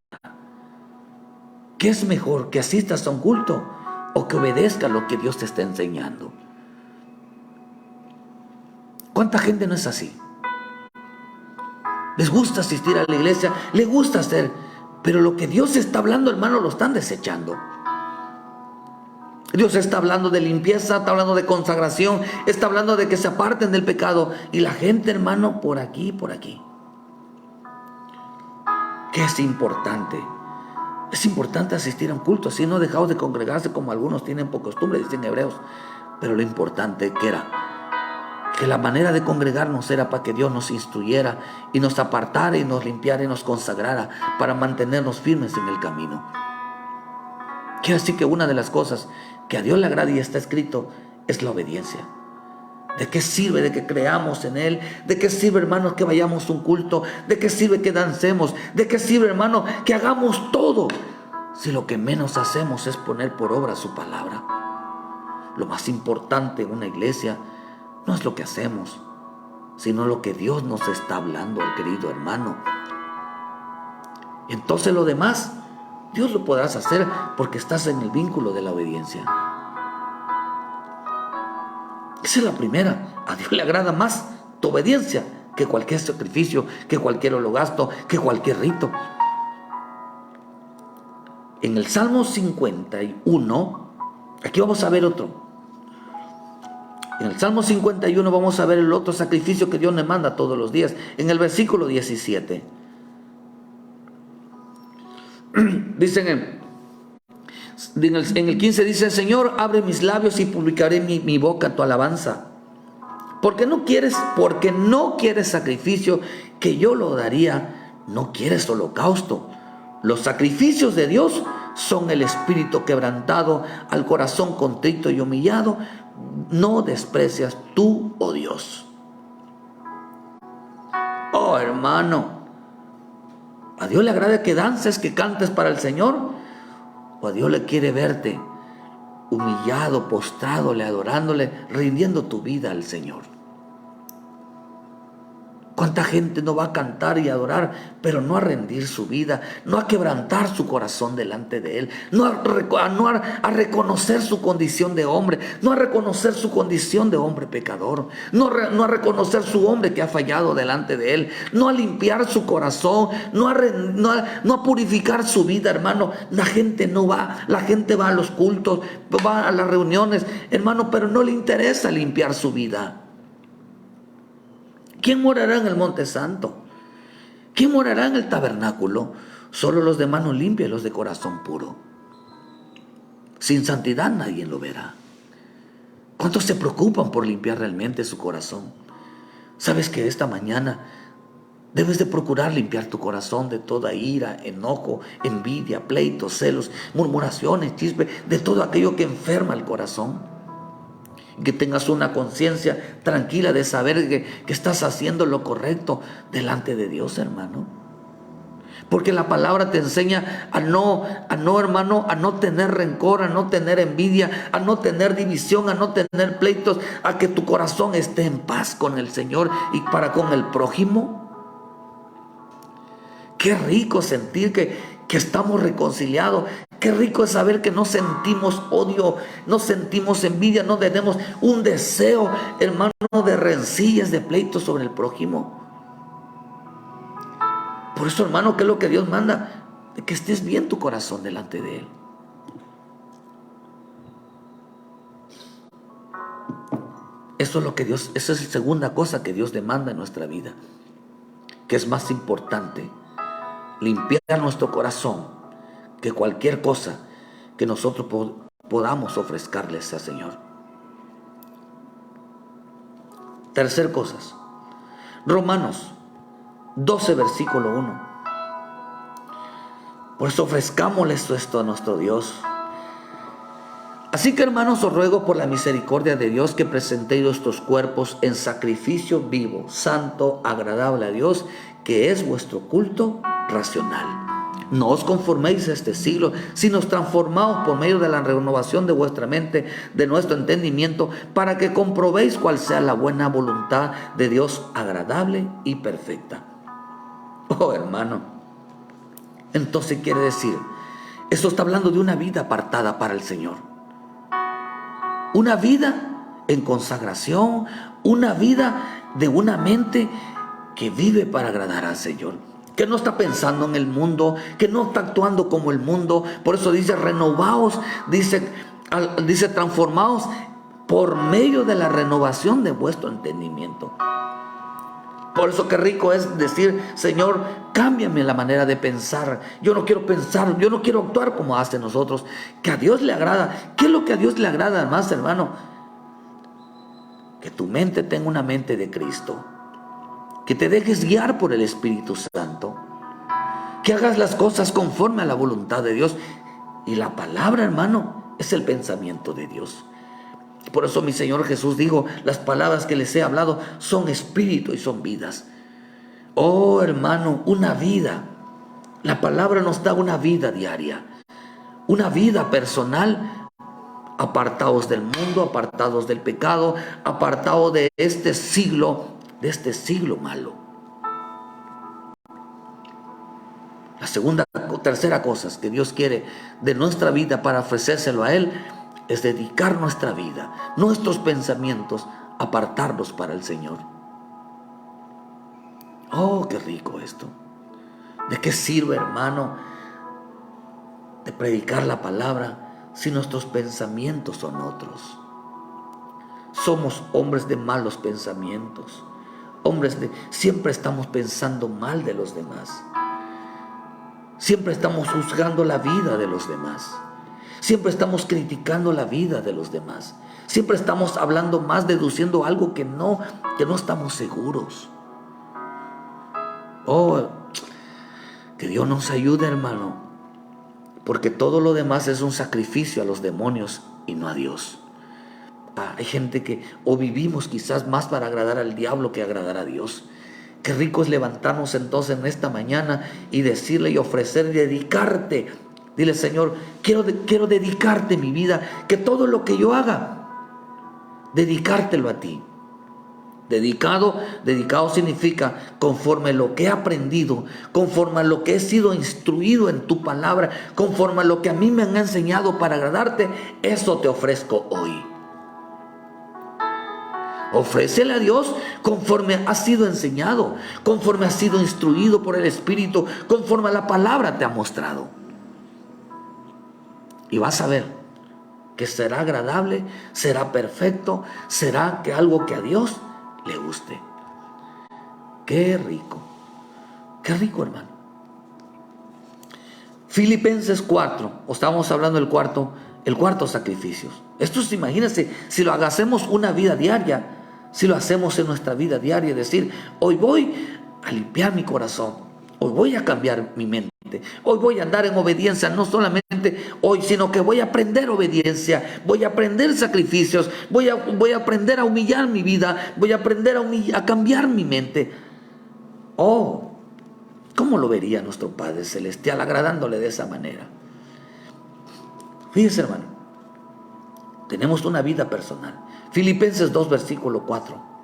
¿Qué es mejor? ¿Que asistas a un culto o que obedezcas lo que Dios te está enseñando? ¿Cuánta gente no es así? Les gusta asistir a la iglesia, les gusta hacer, pero lo que Dios está hablando, hermano, lo están desechando. Dios está hablando de limpieza, está hablando de consagración, está hablando de que se aparten del pecado. Y la gente, hermano, por aquí, por aquí. ¿Qué es importante? Es importante asistir a un culto, así no dejados de congregarse como algunos tienen por costumbre, dicen hebreos. Pero lo importante que era que la manera de congregarnos era para que Dios nos instruyera y nos apartara y nos limpiara y nos consagrara para mantenernos firmes en el camino. Quiero decir que una de las cosas que a Dios le agrada y está escrito es la obediencia. ¿De qué sirve de que creamos en Él? ¿De qué sirve, hermanos, que vayamos a un culto? ¿De qué sirve que dancemos? ¿De qué sirve, hermano, que hagamos todo si lo que menos hacemos es poner por obra su palabra? Lo más importante en una iglesia no es lo que hacemos, sino lo que Dios nos está hablando, querido hermano. Entonces lo demás, Dios lo podrás hacer porque estás en el vínculo de la obediencia. Esa es la primera. A Dios le agrada más tu obediencia que cualquier sacrificio, que cualquier holocausto, que cualquier rito. En el Salmo 51, aquí vamos a ver otro. En el Salmo 51 vamos a ver el otro sacrificio que Dios le manda todos los días. En el versículo 17. Dicen en el 15 dice: Señor, abre mis labios y publicaré mi boca tu alabanza. Porque no quieres sacrificio, que yo lo daría. No quieres holocausto. Los sacrificios de Dios son el espíritu quebrantado, al corazón contrito y humillado no desprecias tú, oh Dios. Oh, hermano, ¿a Dios le agrada que dances, que cantes para el Señor? ¿O a Dios le quiere verte humillado, postrándole, adorándole, rindiendo tu vida al Señor? ¿Cuánta gente no va a cantar y adorar, pero no a rendir su vida, no a quebrantar su corazón delante de Él, no a reconocer su condición de hombre, no a reconocer su condición de hombre pecador, no a reconocer su hombre que ha fallado delante de Él, no a limpiar su corazón, no a purificar su vida, hermano? La gente no va, la gente va a los cultos, va a las reuniones, hermano, pero no le interesa limpiar su vida. ¿Quién morará en el monte santo? ¿Quién morará en el tabernáculo? Solo los de mano limpia y los de corazón puro. Sin santidad nadie lo verá. ¿Cuántos se preocupan por limpiar realmente su corazón? Sabes que esta mañana debes de procurar limpiar tu corazón de toda ira, enojo, envidia, pleitos, celos, murmuraciones, chisme, de todo aquello que enferma el corazón. Que tengas una conciencia tranquila de saber que estás haciendo lo correcto delante de Dios, hermano. Porque la palabra te enseña a no, hermano, a no tener rencor, a no tener envidia, a no tener división, a no tener pleitos, a que tu corazón esté en paz con el Señor y para con el prójimo. Qué rico sentir que estamos reconciliados. Qué rico es saber que no sentimos odio, no sentimos envidia, no tenemos un deseo, hermano, de rencillas, de pleitos sobre el prójimo. Por eso, hermano, ¿qué es lo que Dios manda? De que estés bien tu corazón delante de Él. Eso es lo que Dios, esa es la segunda cosa que Dios demanda en nuestra vida, que es más importante, limpiar nuestro corazón, que cualquier cosa que nosotros podamos ofrecerles al Señor. Tercer cosa, Romanos 12, versículo 1. Por eso ofrezcámosles esto a nuestro Dios. Así que, hermanos, os ruego por la misericordia de Dios que presentéis vuestros cuerpos en sacrificio vivo, santo, agradable a Dios, que es vuestro culto racional. No os conforméis a este siglo, sino transformaos por medio de la renovación de vuestra mente, de nuestro entendimiento, para que comprobéis cuál sea la buena voluntad de Dios, agradable y perfecta. Oh, hermano, entonces quiere decir, esto está hablando de una vida apartada para el Señor. Una vida en consagración, una vida de una mente que vive para agradar al Señor, que no está pensando en el mundo, que no está actuando como el mundo. Por eso dice renovaos, dice transformaos por medio de la renovación de vuestro entendimiento. Por eso qué rico es decir, Señor, cámbiame la manera de pensar. Yo no quiero pensar, yo no quiero actuar como hace nosotros, que a Dios le agrada. ¿Qué es lo que a Dios le agrada, además, hermano? Que tu mente tenga una mente de Cristo, que te dejes guiar por el Espíritu Santo, que hagas las cosas conforme a la voluntad de Dios. Y la palabra, hermano, es el pensamiento de Dios. Por eso mi Señor Jesús dijo, las palabras que les he hablado son espíritu y son vidas. Oh, hermano, una vida. La palabra nos da una vida diaria, una vida personal, apartados del mundo, apartados del pecado, apartados de este siglo malo. La tercera cosa que Dios quiere de nuestra vida para ofrecérselo a Él es dedicar nuestra vida, nuestros pensamientos, apartarlos para el Señor. Oh, qué rico esto. ¿De qué sirve, hermano, de predicar la palabra si nuestros pensamientos son otros? Somos hombres de malos pensamientos. Siempre estamos pensando mal de los demás. Siempre estamos juzgando la vida de los demás. Siempre estamos criticando la vida de los demás. Siempre estamos hablando más, deduciendo algo que no estamos seguros. Oh, que Dios nos ayude, hermano, porque todo lo demás es un sacrificio a los demonios y no a Dios. Hay gente que o vivimos quizás más para agradar al diablo que agradar a Dios. Qué rico es levantarnos entonces en esta mañana y decirle y ofrecer y dedicarte. Dile, Señor, quiero dedicarte mi vida, que todo lo que yo haga, dedicártelo a ti. Dedicado significa conforme a lo que he aprendido, conforme a lo que he sido instruido en tu palabra, conforme a lo que a mí me han enseñado para agradarte, eso te ofrezco hoy. Ofrécele a Dios conforme has sido enseñado, conforme has sido instruido por el Espíritu, conforme a la palabra te ha mostrado. Y vas a ver que será agradable, será perfecto, será que algo que a Dios le guste. Qué rico, hermano. Filipenses 4, estamos hablando del cuarto sacrificio. Esto, imagínense, si lo hacemos una vida diaria, si lo hacemos en nuestra vida diaria, es decir, hoy voy a limpiar mi corazón, hoy voy a cambiar mi mente, hoy voy a andar en obediencia, no solamente hoy, sino que voy a aprender obediencia, voy a aprender sacrificios, voy a aprender a humillar mi vida, voy a aprender a cambiar mi mente. Oh, ¿cómo lo vería nuestro Padre Celestial agradándole de esa manera? Fíjese, hermano, tenemos una vida personal. Filipenses 2, versículo 4.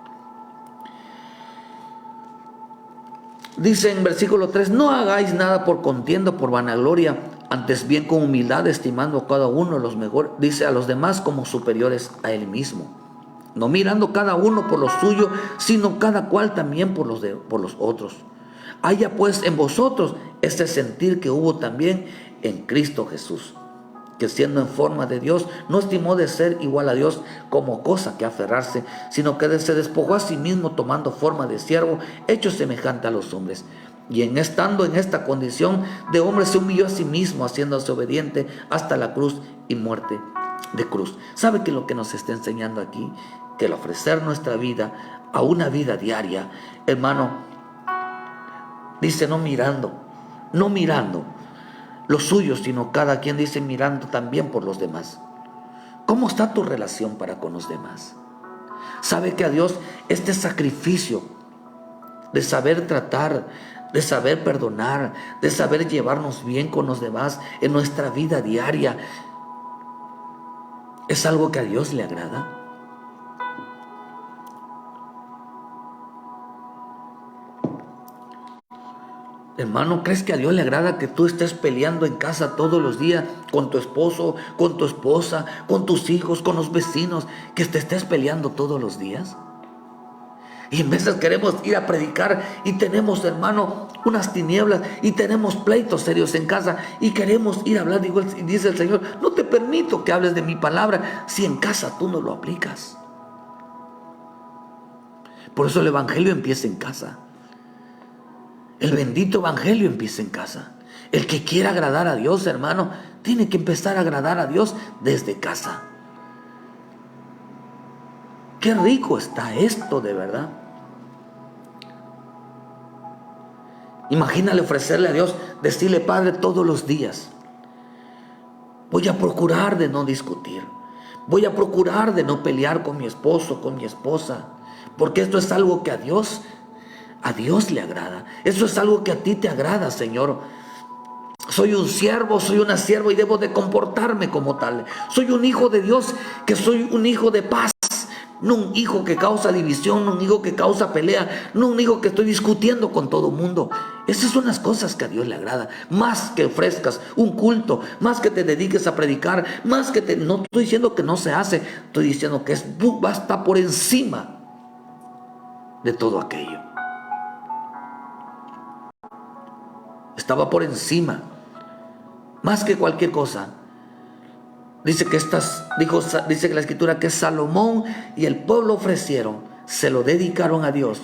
Dice en versículo 3: no hagáis nada por contienda, por vanagloria, antes bien con humildad, estimando a cada uno los mejores, dice, a los demás como superiores a él mismo, no mirando cada uno por lo suyo, sino cada cual también por los otros. Haya pues en vosotros este sentir que hubo también en Cristo Jesús, que siendo en forma de Dios, no estimó de ser igual a Dios como cosa que aferrarse, sino que se despojó a sí mismo, tomando forma de siervo, hecho semejante a los hombres. Y estando en esta condición de hombre, se humilló a sí mismo, haciéndose obediente hasta la cruz y muerte de cruz. ¿Sabe que lo que nos está enseñando aquí? Que el ofrecer nuestra vida a una vida diaria, hermano, dice no mirando los suyos, sino cada quien, dice, mirando también por los demás. ¿Cómo está tu relación para con los demás? ¿Sabe que a Dios este sacrificio de saber tratar, de saber perdonar, de saber llevarnos bien con los demás en nuestra vida diaria, es algo que a Dios le agrada? Hermano, ¿crees que a Dios le agrada que tú estés peleando en casa todos los días con tu esposo, con tu esposa, con tus hijos, con los vecinos, que te estés peleando todos los días? Y en veces queremos ir a predicar y tenemos, hermano, unas tinieblas y tenemos pleitos serios en casa y queremos ir a hablar. Y dice el Señor, no te permito que hables de mi palabra si en casa tú no lo aplicas. Por eso el evangelio empieza en casa. El bendito evangelio empieza en casa. El que quiera agradar a Dios, hermano, tiene que empezar a agradar a Dios desde casa. Qué rico está esto, de verdad. Imagínale ofrecerle a Dios, decirle: Padre, todos los días voy a procurar de no discutir, voy a procurar de no pelear con mi esposo, con mi esposa, porque esto es algo que a Dios le agrada. Eso es algo que a ti te agrada, Señor. Soy un siervo, soy una sierva y debo de comportarme como tal. Soy un hijo de Dios, que soy un hijo de paz, no un hijo que causa división, no un hijo que causa pelea, no un hijo que estoy discutiendo con todo el mundo. Esas son las cosas que a Dios le agrada. Más que ofrezcas un culto, más que te dediques a predicar, más que no estoy diciendo que no se hace, estoy diciendo que va a estar por encima de todo aquello. Estaba por encima, más que cualquier cosa. Dice que la Escritura que Salomón y el pueblo ofrecieron, se lo dedicaron a Dios,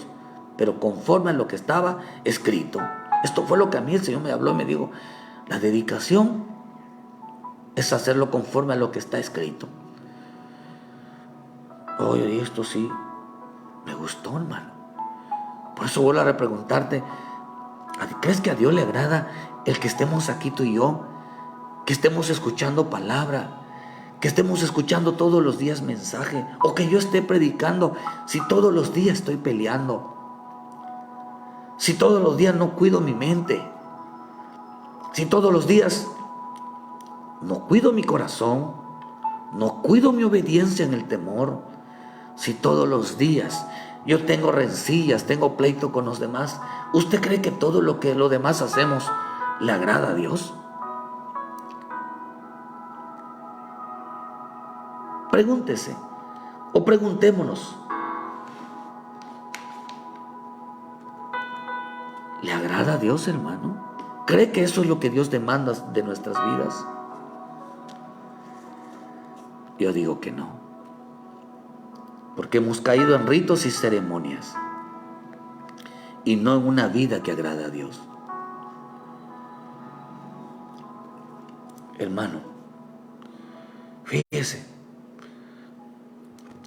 pero conforme a lo que estaba escrito. Esto fue lo que a mí el Señor me habló y me dijo: la dedicación es hacerlo conforme a lo que está escrito. Oye, esto sí me gustó, hermano. Por eso vuelvo a repreguntarte: ¿crees que a Dios le agrada el que estemos aquí tú y yo? Que estemos escuchando palabra, que estemos escuchando todos los días mensaje, o que yo esté predicando si todos los días estoy peleando, si todos los días no cuido mi mente, si todos los días no cuido mi corazón, no cuido mi obediencia en el temor, si todos los días yo tengo rencillas, tengo pleito con los demás. ¿Usted cree que todo lo que los demás hacemos le agrada a Dios? Pregúntese o preguntémonos, ¿le agrada a Dios, hermano? ¿Cree que eso es lo que Dios demanda de nuestras vidas? Yo digo que no, porque hemos caído en ritos y ceremonias y no en una vida que agrada a Dios. Hermano, fíjese,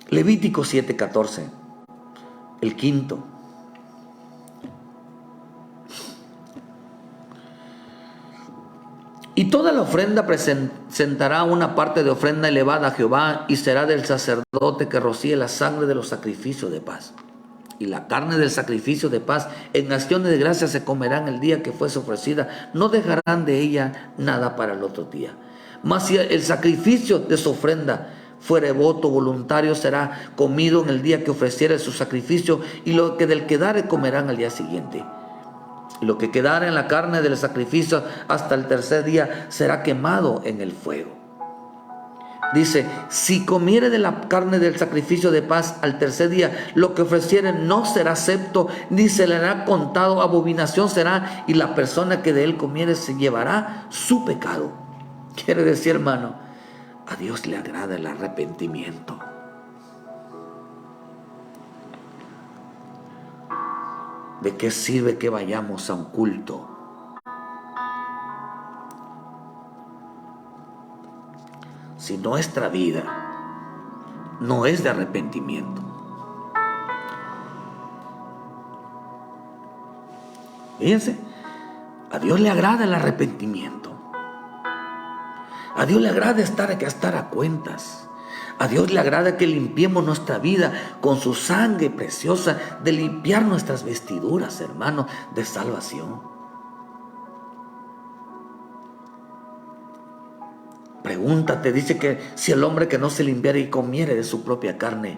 Levítico 7:14, el quinto. Y toda la ofrenda presentará una parte de ofrenda elevada a Jehová, y será del sacerdote que rocíe la sangre de los sacrificios de paz. Y la carne del sacrificio de paz en acciones de gracia se comerán el día que fuese ofrecida. No dejarán de ella nada para el otro día. Mas si el sacrificio de su ofrenda fuere voto voluntario, será comido en el día que ofreciere su sacrificio, y lo que del quedare comerán al día siguiente. Y lo que quedare en la carne del sacrificio hasta el tercer día será quemado en el fuego. Dice, si comiere de la carne del sacrificio de paz al tercer día, lo que ofreciere no será acepto, ni se le hará contado, abominación será, y la persona que de él comiere se llevará su pecado. Quiere decir, hermano, a Dios le agrada el arrepentimiento. ¿De qué sirve que vayamos a un culto si nuestra vida no es de arrepentimiento? Fíjense, a Dios le agrada el arrepentimiento. A Dios le agrada estar a cuentas. A Dios le agrada que limpiemos nuestra vida con su sangre preciosa, de limpiar nuestras vestiduras, hermano, de salvación. Pregúntate, dice que si el hombre que no se limpiara y comiere de su propia carne,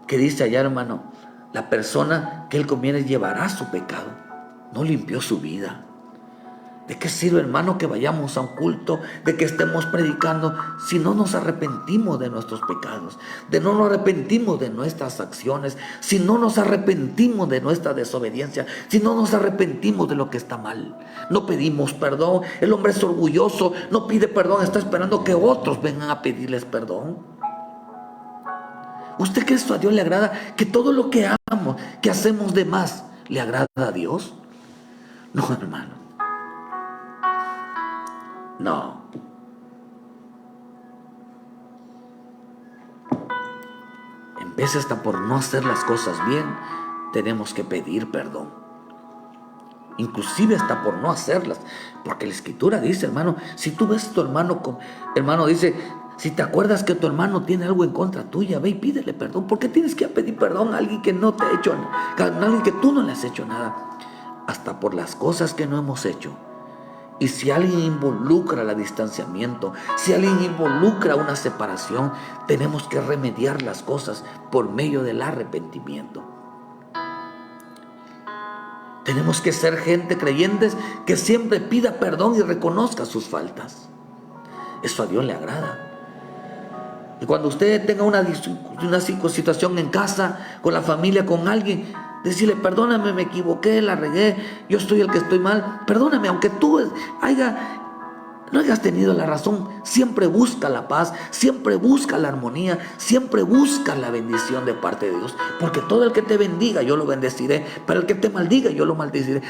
¿qué dice allá, hermano? La persona que él comiere llevará su pecado. No limpió su vida. ¿De qué sirve, hermano, que vayamos a un culto, de que estemos predicando, si no nos arrepentimos de nuestros pecados, de no nos arrepentimos de nuestras acciones, si no nos arrepentimos de nuestra desobediencia, si no nos arrepentimos de lo que está mal? No pedimos perdón. El hombre es orgulloso, no pide perdón, está esperando que otros vengan a pedirles perdón. ¿Usted cree que esto a Dios le agrada? ¿Que todo lo que amamos, que hacemos de más, le agrada a Dios? No, hermano. No. En vez hasta por no hacer las cosas bien, tenemos que pedir perdón. Inclusive hasta por no hacerlas. Porque la Escritura dice, hermano, si tú ves a tu hermano, hermano dice, si te acuerdas que tu hermano tiene algo en contra tuya, ve y pídele perdón. ¿Por qué tienes que pedir perdón a alguien que no te ha hecho nada? A alguien que tú no le has hecho nada. Hasta por las cosas que no hemos hecho. Y si alguien involucra el distanciamiento, si alguien involucra una separación, tenemos que remediar las cosas por medio del arrepentimiento. Tenemos que ser gente creyentes que siempre pida perdón y reconozca sus faltas. Eso a Dios le agrada. Y cuando usted tenga una situación en casa, con la familia, con alguien, decirle, perdóname, me equivoqué, la regué, yo soy el que estoy mal, perdóname, aunque tú no hayas tenido la razón. Siempre busca la paz, siempre busca la armonía, siempre busca la bendición de parte de Dios, porque todo el que te bendiga yo lo bendeciré, pero el que te maldiga yo lo maldeciré.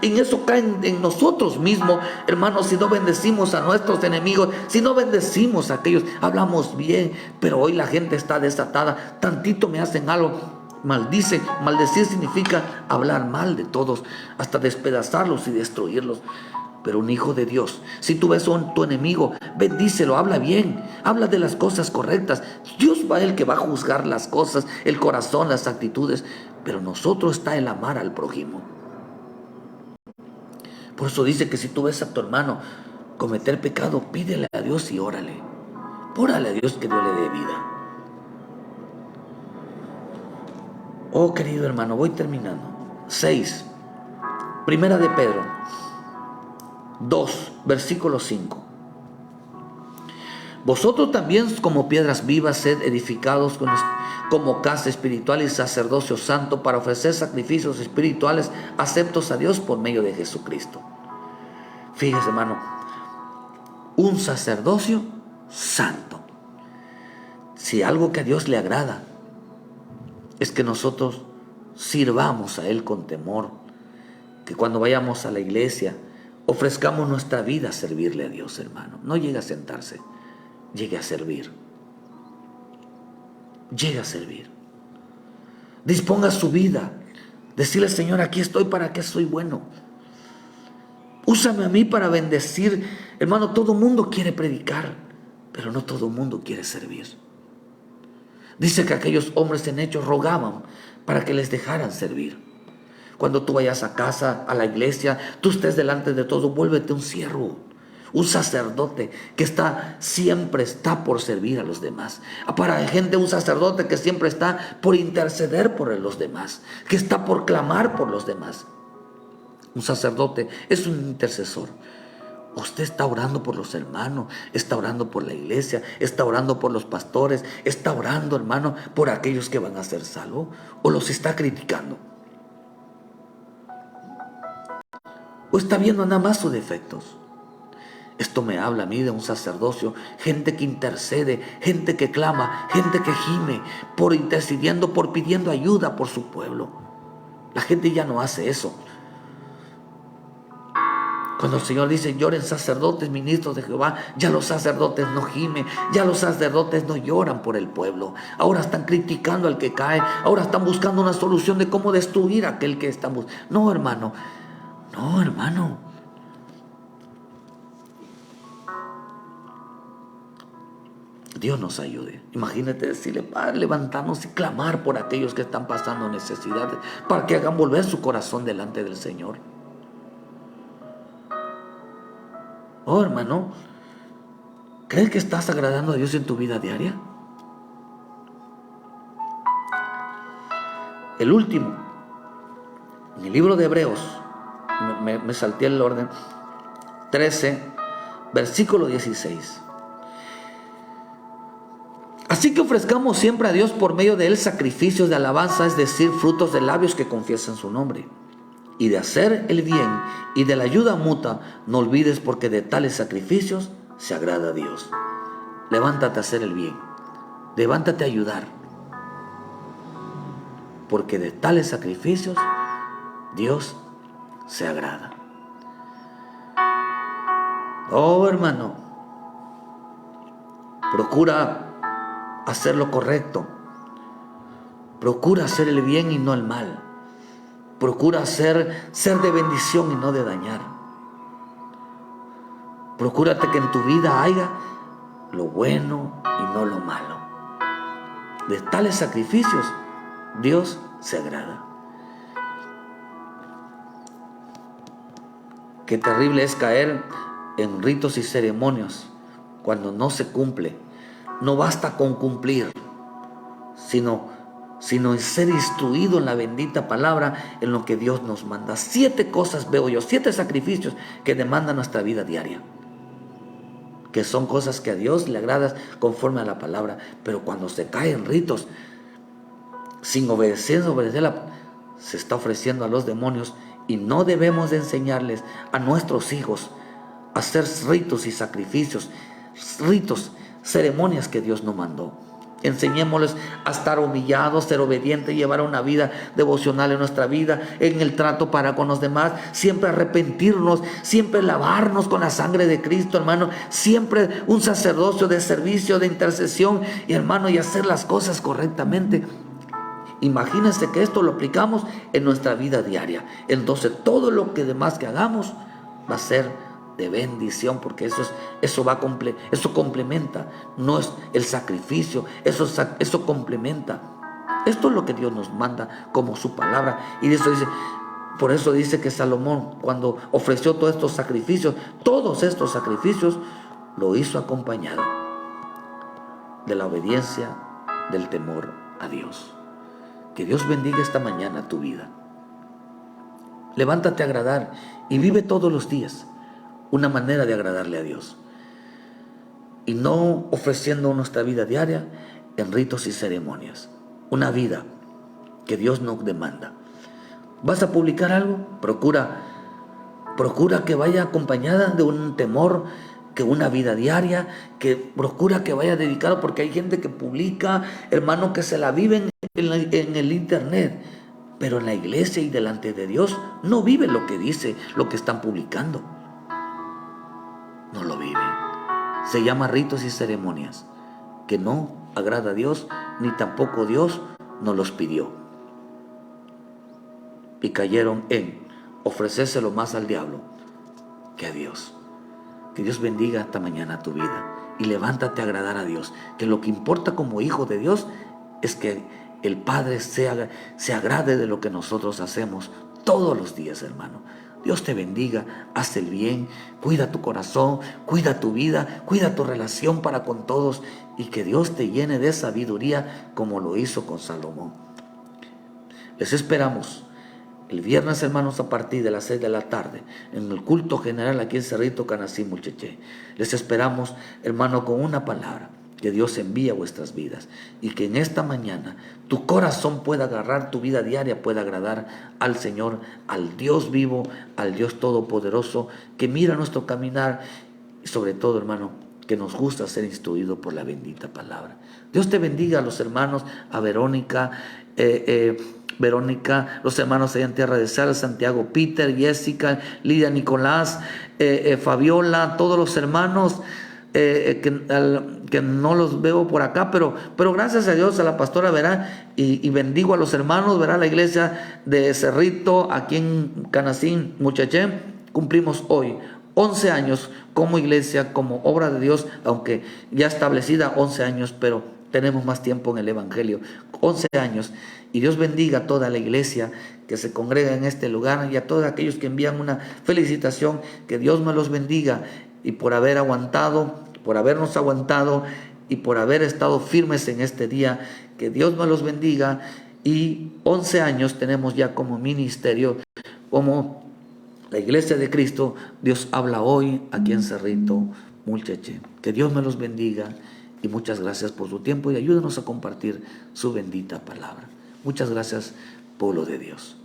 En eso caen en nosotros mismos, hermanos. Si no bendecimos a nuestros enemigos, si no bendecimos a aquellos, hablamos bien, pero hoy la gente está desatada. Tantito me hacen algo, maldice. Maldecir significa hablar mal de todos, hasta despedazarlos y destruirlos. Pero un hijo de Dios, si tú ves a tu enemigo, bendícelo, habla bien, habla de las cosas correctas. Dios va el que va a juzgar las cosas, el corazón, las actitudes, pero nosotros está el amar al prójimo. Por eso dice que si tú ves a tu hermano cometer pecado, pídele a Dios y órale a Dios que Dios le dé vida. Oh, querido hermano, voy terminando. 6. Primera de Pedro 2, versículo 5. Vosotros también como piedras vivas sed edificados como casa espiritual y sacerdocio santo para ofrecer sacrificios espirituales aceptos a Dios por medio de Jesucristo. Fíjese, hermano, un sacerdocio santo. Si algo que a Dios le agrada es que nosotros sirvamos a Él con temor, que cuando vayamos a la iglesia ofrezcamos nuestra vida a servirle a Dios, hermano. No llegue a sentarse, llegue a servir. Llegue a servir. Disponga su vida. Decirle, Señor, aquí estoy, ¿para qué soy bueno? Úsame a mí para bendecir. Hermano, todo mundo quiere predicar, pero no todo mundo quiere servir. Dice que aquellos hombres en Hechos rogaban para que les dejaran servir. Cuando tú vayas a casa, a la iglesia, tú estés delante de todo, vuélvete un siervo, un sacerdote que siempre está por servir a los demás. Para gente, un sacerdote que siempre está por interceder por los demás, que está por clamar por los demás. Un sacerdote es un intercesor. Usted está orando por los hermanos, está orando por la iglesia, está orando por los pastores, está orando, hermano, por aquellos que van a ser salvos, o los está criticando, o está viendo nada más sus defectos. Esto me habla a mí de un sacerdocio, gente que intercede, gente que clama, gente que gime, por intercediendo, por pidiendo ayuda por su pueblo. La gente ya no hace eso. Cuando el Señor dice, lloren sacerdotes, ministros de Jehová, ya los sacerdotes no gimen, ya los sacerdotes no lloran por el pueblo. Ahora están criticando al que cae, ahora están buscando una solución de cómo destruir a aquel que está buscando. No, hermano, no, hermano. Dios nos ayude. Imagínate decirle, Padre, levantarnos y clamar por aquellos que están pasando necesidades, para que hagan volver su corazón delante del Señor. Oh, hermano, ¿crees que estás agradando a Dios en tu vida diaria? El último, en el libro de Hebreos, me salté el orden, 13, versículo 16. Así que ofrezcamos siempre a Dios por medio de Él sacrificios de alabanza, es decir, frutos de labios que confiesan su nombre. Y de hacer el bien y de la ayuda mutua, no olvides, porque de tales sacrificios se agrada a Dios. Levántate a hacer el bien, levántate a ayudar, porque de tales sacrificios Dios se agrada. Oh, hermano, procura hacer lo correcto, procura hacer el bien y no el mal. Procura ser de bendición y no de dañar. Procúrate que en tu vida haya lo bueno y no lo malo. De tales sacrificios Dios se agrada. Qué terrible es caer en ritos y ceremonias cuando no se cumple. No basta con cumplir, sino en ser instruido en la bendita palabra, en lo que Dios nos manda. 7 cosas veo yo, 7 sacrificios que demandan nuestra vida diaria, que son cosas que a Dios le agradan conforme a la palabra. Pero cuando se cae en ritos sin obedecer, se está ofreciendo a los demonios, y no debemos de enseñarles a nuestros hijos a hacer ritos y sacrificios, ritos, ceremonias que Dios no mandó. Enseñémosles a estar humillados, ser obedientes, llevar una vida devocional en nuestra vida, en el trato para con los demás, siempre arrepentirnos, siempre lavarnos con la sangre de Cristo, hermano, siempre un sacerdocio de servicio, de intercesión, y hermano, y hacer las cosas correctamente. Imagínense que esto lo aplicamos en nuestra vida diaria. Entonces todo lo que demás que hagamos va a ser de bendición, porque eso complementa, no es el sacrificio, eso complementa. Esto es lo que Dios nos manda como su palabra. Y por eso dice que Salomón, cuando ofreció todos estos sacrificios, lo hizo acompañado de la obediencia, del temor a Dios. Que Dios bendiga esta mañana tu vida. Levántate a agradar y vive todos los días una manera de agradarle a Dios. Y no ofreciendo nuestra vida diaria en ritos y ceremonias. Una vida que Dios no demanda. ¿Vas a publicar algo? Procura que vaya acompañada de un temor, que una vida diaria, que procura que vaya dedicado, porque hay gente que publica, hermano, que se la viven en el internet, pero en la iglesia y delante de Dios no vive lo que dice, lo que están publicando. No lo viven. Se llama ritos y ceremonias, que no agrada a Dios, ni tampoco Dios nos los pidió. Y cayeron en ofrecérselo más al diablo que a Dios. Que Dios bendiga esta mañana tu vida y levántate a agradar a Dios. Que lo que importa como hijo de Dios es que el Padre se agrade de lo que nosotros hacemos todos los días, hermano. Dios te bendiga, haz el bien, cuida tu corazón, cuida tu vida, cuida tu relación para con todos, y que Dios te llene de sabiduría como lo hizo con Salomón. Les esperamos el viernes, hermanos, a partir de las 6 de la tarde, en el culto general aquí en Cerrito, Canací, Mulcheche. Les esperamos, hermano, con una palabra que Dios envía a vuestras vidas, y que en esta mañana tu corazón pueda agarrar, tu vida diaria pueda agradar al Señor, al Dios vivo, al Dios todopoderoso, que mira nuestro caminar, y sobre todo, hermano, que nos gusta ser instruido por la bendita palabra. Dios te bendiga a los hermanos, a Verónica, los hermanos allá en Tierra de Sal, Santiago, Peter, Jessica, Lidia, Nicolás, Fabiola, todos los hermanos que no los veo por acá, pero gracias a Dios, a la pastora, verá, y bendigo a los hermanos, verá, la iglesia de Cerrito, aquí en Canacín, Muchaché, cumplimos hoy 11 años como iglesia, como obra de Dios, aunque ya establecida 11 años, pero tenemos más tiempo en el Evangelio, 11 años, y Dios bendiga a toda la iglesia que se congrega en este lugar, y a todos aquellos que envían una felicitación, que Dios me los bendiga, y por haber aguantado, por habernos aguantado, y por haber estado firmes en este día, que Dios me los bendiga. Y 11 años tenemos ya como ministerio, como la iglesia de Cristo. Dios habla hoy aquí en Cerrito, Mulcheche. Que Dios me los bendiga, y muchas gracias por su tiempo, y ayúdenos a compartir su bendita palabra. Muchas gracias, pueblo de Dios.